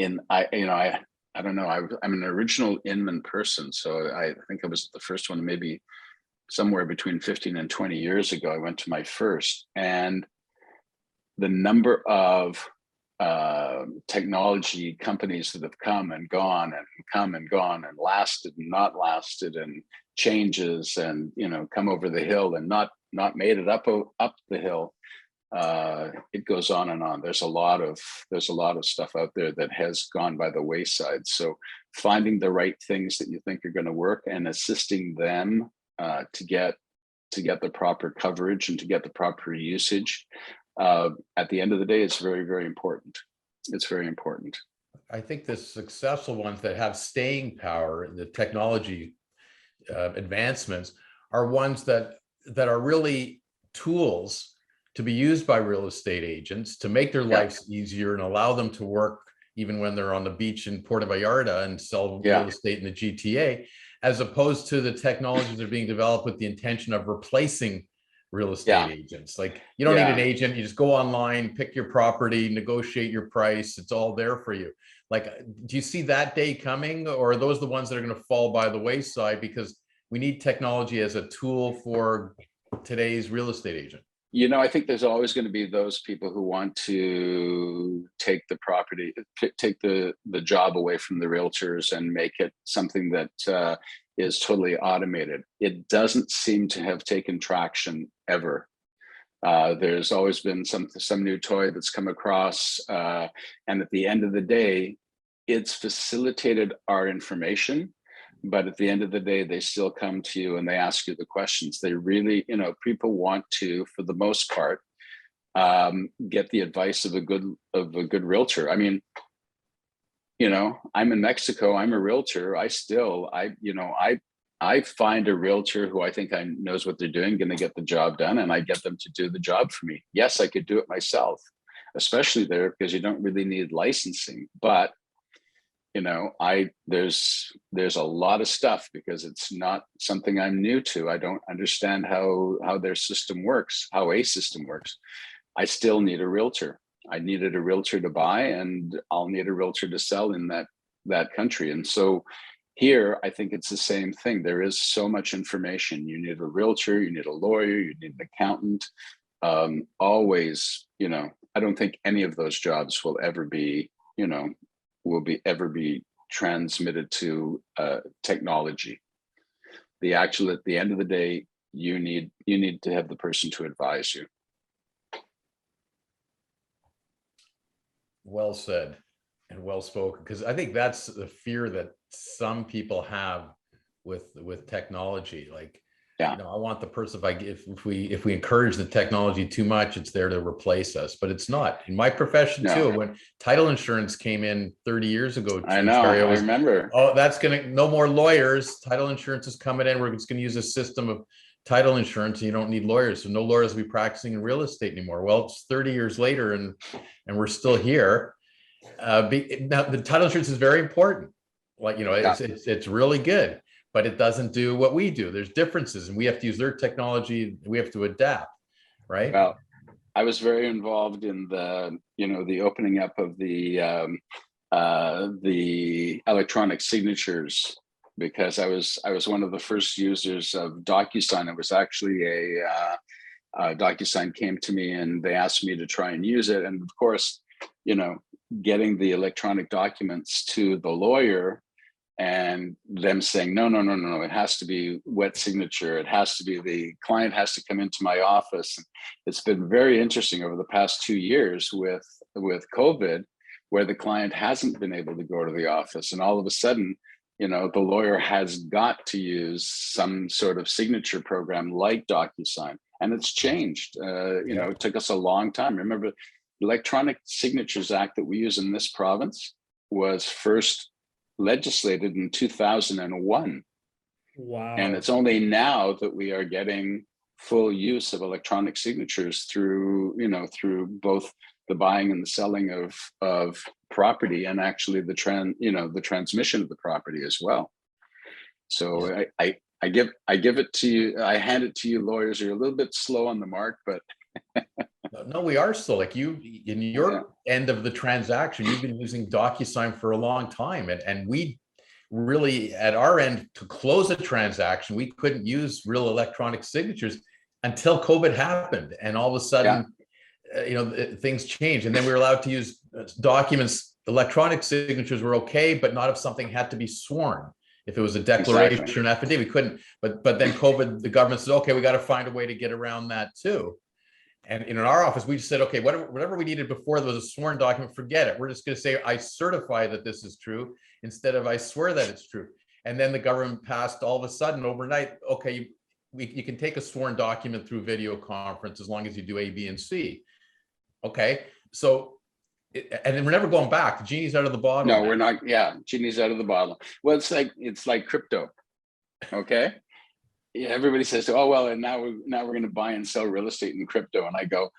I don't know, I'm an original Inman person. So I think I was the first one, maybe somewhere between 15 and 20 years ago. I went to my first, and the number of technology companies that have come and gone and lasted and not lasted, and changes, and come over the hill and not made it up the hill. It goes on and on. There's a lot of stuff out there that has gone by the wayside. So finding the right things that you think are going to work and assisting them to get the proper coverage and to get the proper usage at the end of the day, it's very, very important. It's very important. I think the successful ones that have staying power in the technology advancements are ones that are really tools to be used by real estate agents to make their lives easier and allow them to work even when they're on the beach in Puerto Vallarta and sell real estate in the GTA, as opposed to the technologies that are being developed with the intention of replacing real estate agents. Like, you don't need an agent. You just go online, pick your property, negotiate your price. It's all there for you. Like, do you see that day coming, or are those the ones that are going to fall by the wayside because we need technology as a tool for today's real estate agent? You know, I think there's always going to be those people who want to take the property, take the job away from the realtors and make it something that is totally automated. It doesn't seem to have taken traction ever. There's always been some new toy that's come across, and at the end of the day, it's facilitated our information. But at the end of the day, they still come to you and they ask you the questions. They really, you know, people want to, for the most part, get the advice of a good realtor. I mean, you know, I'm in Mexico. I'm a realtor. I find a realtor who I think knows what they're doing, going to get the job done, and I get them to do the job for me. Yes, I could do it myself, especially there because you don't really need licensing, but you know, there's a lot of stuff because it's not something I'm new to. I don't understand how their system works, how a system works. I still need a realtor. I needed a realtor to buy, and I'll need a realtor to sell in that country. And so here, I think it's the same thing. There is so much information. You need a realtor, you need a lawyer, you need an accountant. Always, you know, I don't think any of those jobs will ever be, you know, ever be transmitted to technology. At the end of the day, you need to have the person to advise you. Well said and well spoken, because I think that's the fear that some people have with technology. Like, you know, I want the person, if we encourage the technology too much, it's there to replace us, but it's not. In my profession too, when title insurance came in 30 years ago, I remember. Oh, no more lawyers. Title insurance is coming in. We're just going to use a system of title insurance, and you don't need lawyers. So no lawyers will be practicing in real estate anymore. Well, it's 30 years later, and we're still here. Now the title insurance is very important. Like, you know, it's really good, but it doesn't do what we do. There's differences, and we have to use their technology. We have to adapt, right? Well, I was very involved in the opening up of the electronic signatures, because I was one of the first users of DocuSign. It was actually DocuSign came to me and they asked me to try and use it. And of course, you know, getting the electronic documents to the lawyer and them saying, no, it has to be wet signature. It has to be, the client has to come into my office. It's been very interesting over the past 2 years with COVID, where the client hasn't been able to go to the office. And all of a sudden, you know, the lawyer has got to use some sort of signature program like DocuSign. And it's changed. You know, it took us a long time. Remember, the Electronic Signatures Act that we use in this province was first legislated in 2001. Wow. And it's only now that we are getting full use of electronic signatures through both the buying and the selling of property, and actually the transmission of the property as well. So I give it to you. I hand it to you, lawyers. You're a little bit slow on the mark, but no, we are still, like, you in your end of the transaction, you've been using DocuSign for a long time, and we really, at our end, to close a transaction, we couldn't use real electronic signatures until COVID happened, and all of a sudden, you know, things changed, and then we were allowed to use documents. Electronic signatures were okay, but not if something had to be sworn. If it was a declaration or an affidavit, we couldn't. But then COVID, the government said, okay, we got to find a way to get around that too. And in our office, we just said, okay, whatever we needed before there was a sworn document, forget it. We're just going to say, I certify that this is true, instead of I swear that it's true. And then the government passed all of a sudden overnight, okay, you can take a sworn document through video conference as long as you do A, B, and C. Okay, so, and then we're never going back. The genie's out of the bottle. No, we're not. Yeah, genie's out of the bottle. Well, it's like crypto. Okay. Yeah, everybody says, oh, well, and now we're going to buy and sell real estate in crypto. And I go,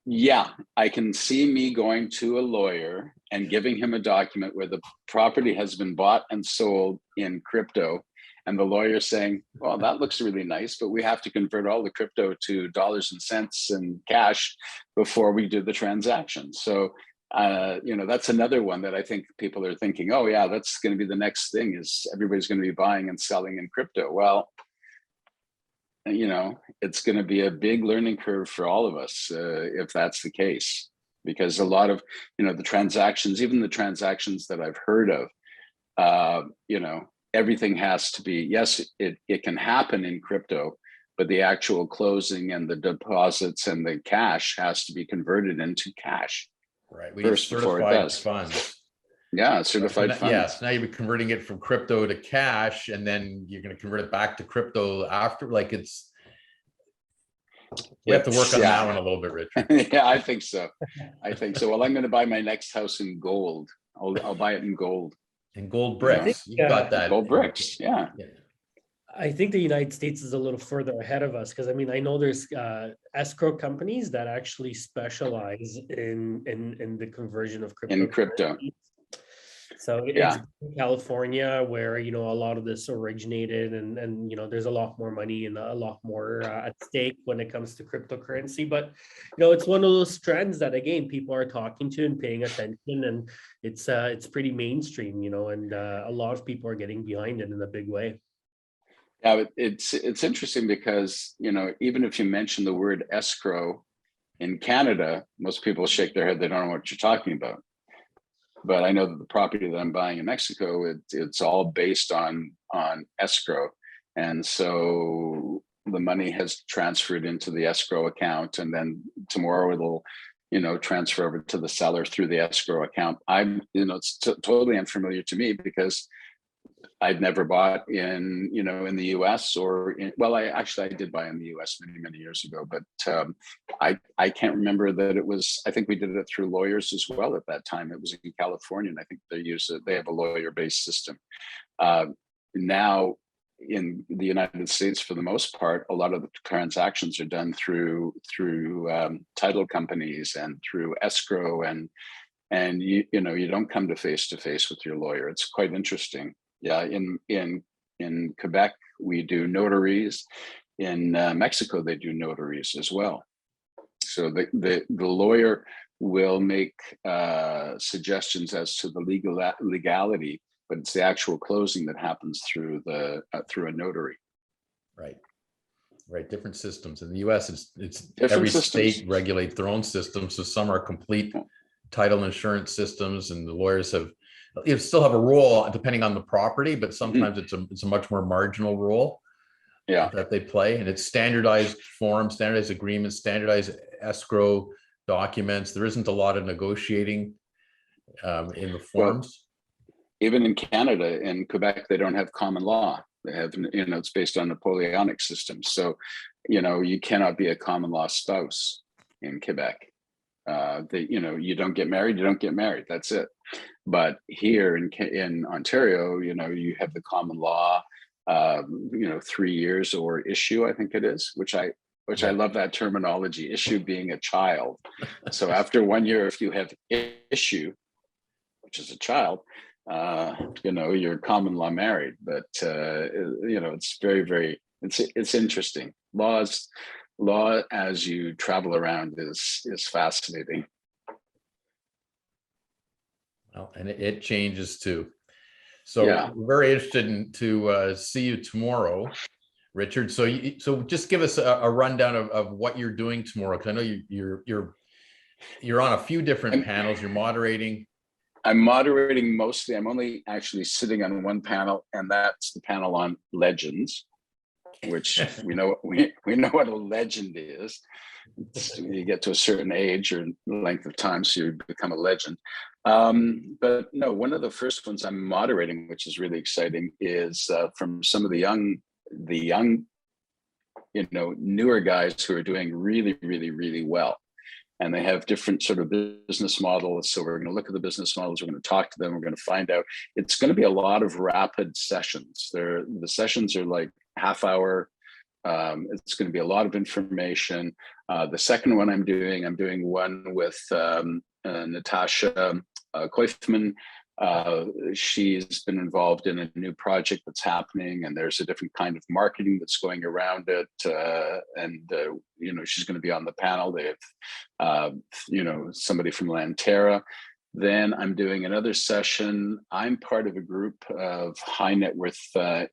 yeah, I can see me going to a lawyer and giving him a document where the property has been bought and sold in crypto, and the lawyer saying, well, that looks really nice, but we have to convert all the crypto to dollars and cents and cash before we do the transaction. So, that's another one that I think people are thinking, oh yeah, that's going to be the next thing, is everybody's going to be buying and selling in crypto. Well, it's going to be a big learning curve for all of us if that's the case, because a lot of, the transactions, even the transactions that I've heard of, everything has to be, yes, it can happen in crypto, but the actual closing and the deposits and the cash has to be converted into cash. Right. We First, before it certified does. funds. Yeah, certified funds. Yes. Now you're converting it from crypto to cash, and then you're going to convert it back to crypto after. Like you have to work on that one a little bit, Richard. Yeah, I think so. Well, I'm going to buy my next house in gold. I'll buy it in gold. And gold bricks. You've got that. Gold bricks. Yeah. I think the United States is a little further ahead of us, because I know there's escrow companies that actually specialize in the conversion of crypto. In crypto. So it's in California where, a lot of this originated, and there's a lot more money and a lot more at stake when it comes to cryptocurrency. But, it's one of those trends that, again, people are talking to and paying attention, and it's pretty mainstream, and a lot of people are getting behind it in a big way. Yeah, it's interesting because, even if you mention the word escrow in Canada, most people shake their head. They don't know what you're talking about. But I know that the property that I'm buying in Mexico, it's all based on escrow. And so the money has transferred into the escrow account, and then tomorrow it'll, transfer over to the seller through the escrow account. It's totally unfamiliar to me, because I'd never bought in the US I did buy in the US many, many years ago, but I can't remember that it was, I think we did it through lawyers as well at that time. It was in California, and I think they have a lawyer-based system. Now in the United States, for the most part, a lot of the transactions are done through title companies and through escrow, and you don't come to face with your lawyer. It's quite interesting. Yeah, in Quebec we do notaries. In Mexico they do notaries as well. So the lawyer will make suggestions as to the legality, but it's the actual closing that happens through a notary. Right. Different systems in the U.S. It's different every systems. State regulates their own systems. So some are complete title insurance systems, and the lawyers still have a role depending on the property, but sometimes it's a much more marginal role that they play. And it's standardized forms, standardized agreements, standardized escrow documents. There isn't a lot of negotiating in the forms. Well, even in Canada and Quebec, they don't have common law. They have, it's based on Napoleonic systems. So, you cannot be a common law spouse in Quebec. You don't get married, that's it. But here in Ontario, you have the common law, 3 years or issue, I think it is, which I love that terminology, issue being a child. So after 1 year, if you have issue, which is a child, you're common law married. But it's very, very, it's interesting. Law as you travel around is fascinating. Well, and it changes too. So we're very interested to see you tomorrow, Richard. So just give us a rundown of what you're doing tomorrow, because I know you're on a few different panels. You're moderating. I'm moderating mostly. I'm only actually sitting on one panel, and that's the panel on legends, which we know what a legend is. You get to a certain age or length of time, so you become a legend. But no, one of the first ones I'm moderating, which is really exciting, is from some of the young, newer guys who are doing really, really, really well. And they have different sort of business models. So we're going to look at the business models. We're going to talk to them. We're going to find out. It's going to be a lot of rapid sessions. The sessions are like half hour. It's going to be a lot of information. The second one I'm doing one with Natasha Koifman, She's been involved in a new project that's happening, and there's a different kind of marketing that's going around it. She's going to be on the panel. They have, somebody from Lantera. Then I'm doing another session. I'm part of a group of high net worth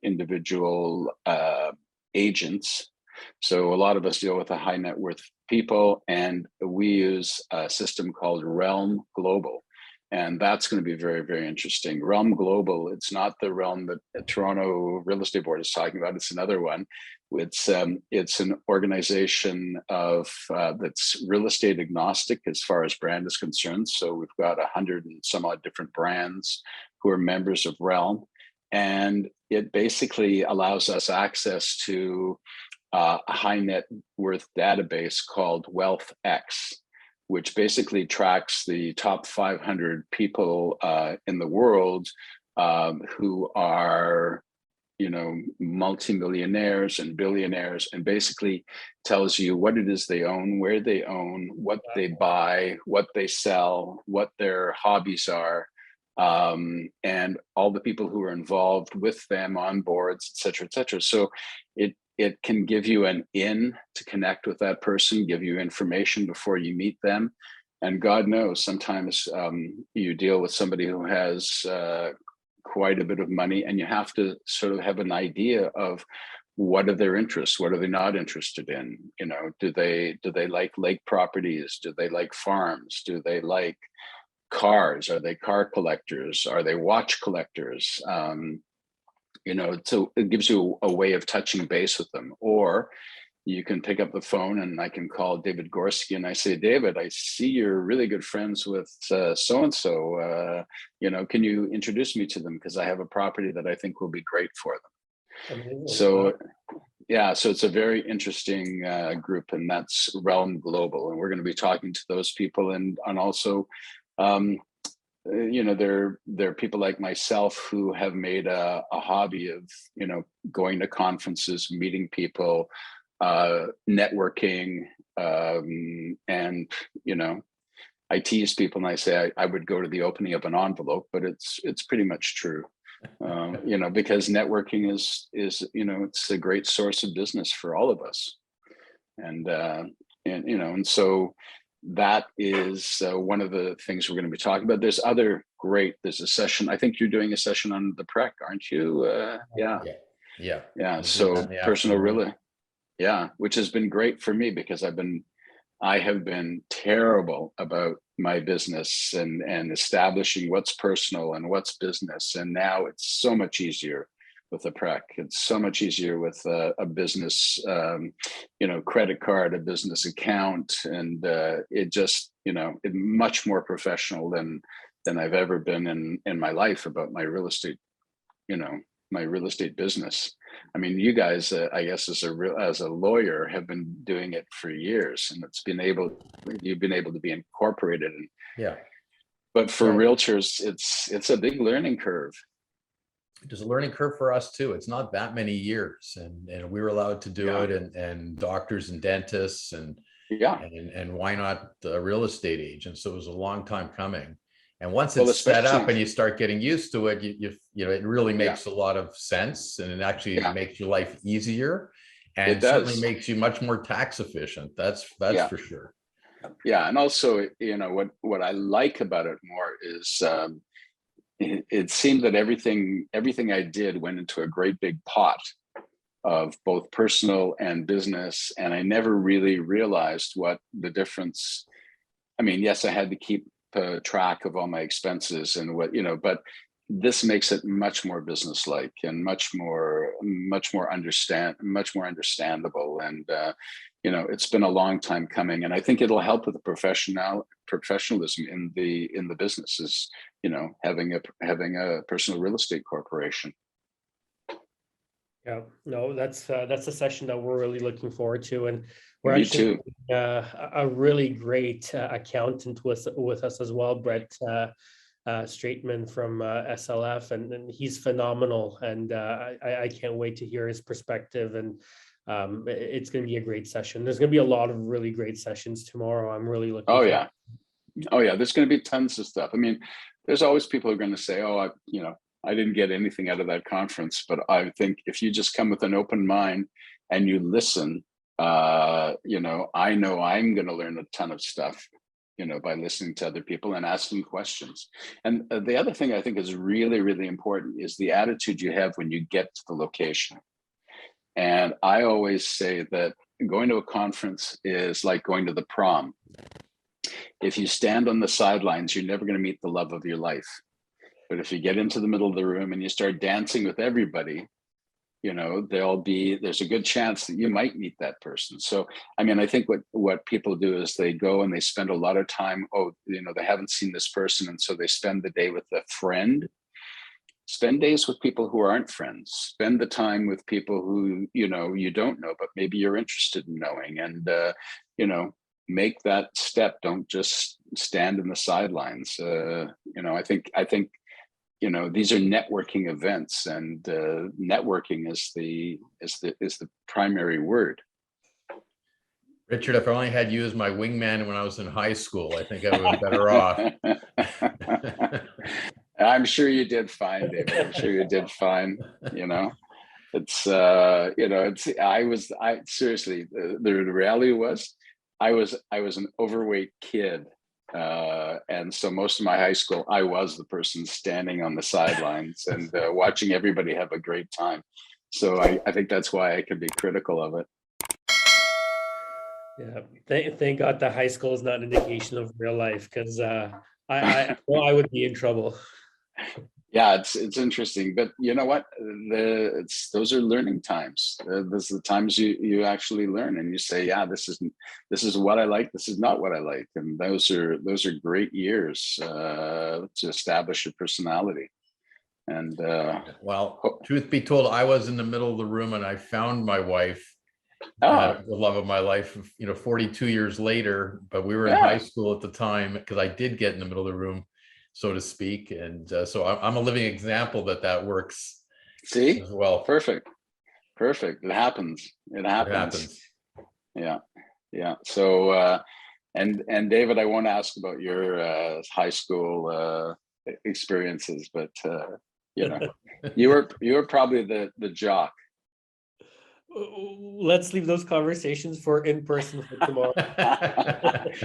individual agents. So a lot of us deal with the high net worth people, and we use a system called Realm Global. And that's going to be very, very interesting. Realm Global, it's not the realm that Toronto Real Estate Board is talking about. It's another one. It's an organization that's real estate agnostic as far as brand is concerned. So we've got 100 and some odd different brands who are members of Realm. And it basically allows us access to a high net worth database called WealthX, which basically tracks the top 500 people in the world who are, multimillionaires and billionaires, and basically tells you what it is they own, where they own, what they buy, what they sell, what their hobbies are, and all the people who are involved with them on boards, et cetera, et cetera. So it can give you an in to connect with that person, give you information before you meet them. And God knows, sometimes you deal with somebody who has quite a bit of money, and you have to sort of have an idea of what are their interests, what are they not interested in? Do they like lake properties? Do they like farms? Do they like cars? Are they car collectors? Are they watch collectors? So it gives you a way of touching base with them. Or you can pick up the phone and I can call David Gorski and I say, David, I see you're really good friends with so-and-so. Can you introduce me to them? Because I have a property that I think will be great for them. Amazing. So it's a very interesting group, and that's Realm Global. And we're going to be talking to those people, and also there are people like myself who have made a hobby of, going to conferences, meeting people, networking, and, I tease people and I say I would go to the opening of an envelope, but it's pretty much true, because networking is it's a great source of business for all of us, and so that is one of the things we're going to be talking about. There's a session. I think you're doing a session on the PREC, aren't you? Yeah. So personal real, which has been great for me, because I have been terrible about my business and establishing what's personal and what's business. And now it's so much easier with the PREC. It's so much easier with a business, credit card, a business account, and it just, it's much more professional than I've ever been in my life about my real estate, my real estate business. I mean, you guys, I guess, as a lawyer, have been doing it for years, and you've been able to be incorporated. But for realtors, it's a big learning curve. There's a learning curve for us too. It's not that many years, and we were allowed to do it, and doctors and dentists and why not real estate agents? So it was a long time coming. And once it's set up and you start getting used to it, it really makes a lot of sense, and it actually makes your life easier, and it certainly makes you much more tax efficient. That's for sure. Yeah, and also, what I like about it more is it seemed that everything I did went into a great big pot of both personal and business, and I never really realized what the difference. I mean, yes, I had to keep track of all my expenses and but this makes it much more business-like and much more understandable. And it's been a long time coming, and I think it'll help with the professionalism in the businesses. Having a personal real estate corporation. Yeah, no, that's a session that we're really looking forward to, and we're actually a really great accountant with us as well, Brett Straitman from SLF, and he's phenomenal, and I can't wait to hear his perspective, and it's going to be a great session. There's going to be a lot of really great sessions tomorrow. I'm really looking. Oh yeah, there's going to be tons of stuff. I mean, there's always people who are going to say, oh, I didn't get anything out of that conference. But I think if you just come with an open mind and you listen, I know I'm going to learn a ton of stuff, by listening to other people and asking questions. And the other thing I think is really, really important is the attitude you have when you get to the location. And I always say that going to a conference is like going to the prom. If you stand on the sidelines, you're never going to meet the love of your life. But if you get into the middle of the room and you start dancing with everybody, there's a good chance that you might meet that person. So, I think what people do is they go and they spend a lot of time, they haven't seen this person. And so they spend the day with a friend. Spend days with people who aren't friends. Spend the time with people who, you don't know, but maybe you're interested in knowing, and, make that step. Don't just stand in the sidelines. I think, these are networking events, and networking is the primary word. Richard, if I only had you as my wingman when I was in high school, I think I would have been better off. I'm sure you did fine, David. I'm sure you did fine. Seriously, the reality was, I was an overweight kid. And so most of my high school, I was the person standing on the sidelines and watching everybody have a great time. So I think that's why I can be critical of it. Yeah, thank God the high school is not an indication of real life, because I would be in trouble. Yeah, it's interesting, but you know what? Those are learning times. Those are the times you actually learn, and you say, yeah, this is what I like. This is not what I like, and those are great years to establish your personality. And well, truth be told, I was in the middle of the room, and I found my wife, the love of my life. 42 years later, but we were in high school at the time, because I did get in the middle of the room, so to speak. And so I'm a living example that works. See, as well. Perfect. It happens. Yeah. So, and David, I won't ask about your high school experiences, but you were probably the jock. Let's leave those conversations for in person for tomorrow.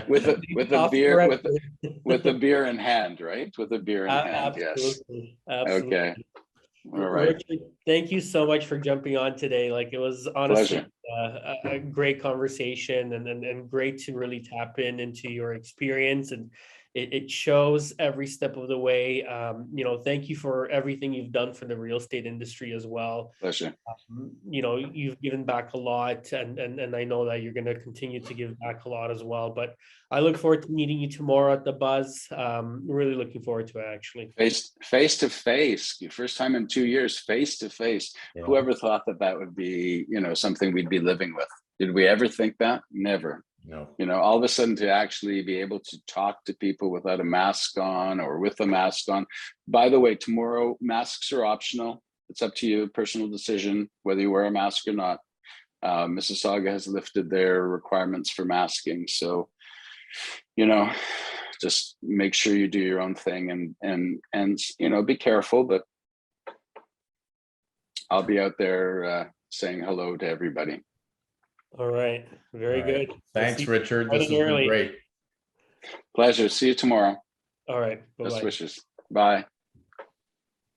with a beer in hand, right? With a beer in hand. Absolutely. Yes. Absolutely. Okay. All right. Richard, thank you so much for jumping on today. It was honestly a great conversation, and great to really tap into your experience, and it shows every step of the way. Thank you for everything you've done for the real estate industry as well. Pleasure. You've given back a lot, and I know that you're going to continue to give back a lot as well. But I look forward to meeting you tomorrow at the Buzz. Really looking forward to it, actually. Face to face, your first time in 2 years, face to face. Whoever thought that would be, something we'd be living with? Did we ever think that? Never. No. All of a sudden, to actually be able to talk to people without a mask on or with a mask on. By the way, tomorrow, masks are optional. It's up to you, personal decision, whether you wear a mask or not. Mississauga has lifted their requirements for masking. So, just make sure you do your own thing, and be careful, but I'll be out there saying hello to everybody. All right. Very good. Thanks, Richard. This has been great. Pleasure. See you tomorrow. All right. Bye-bye. Best wishes. Bye.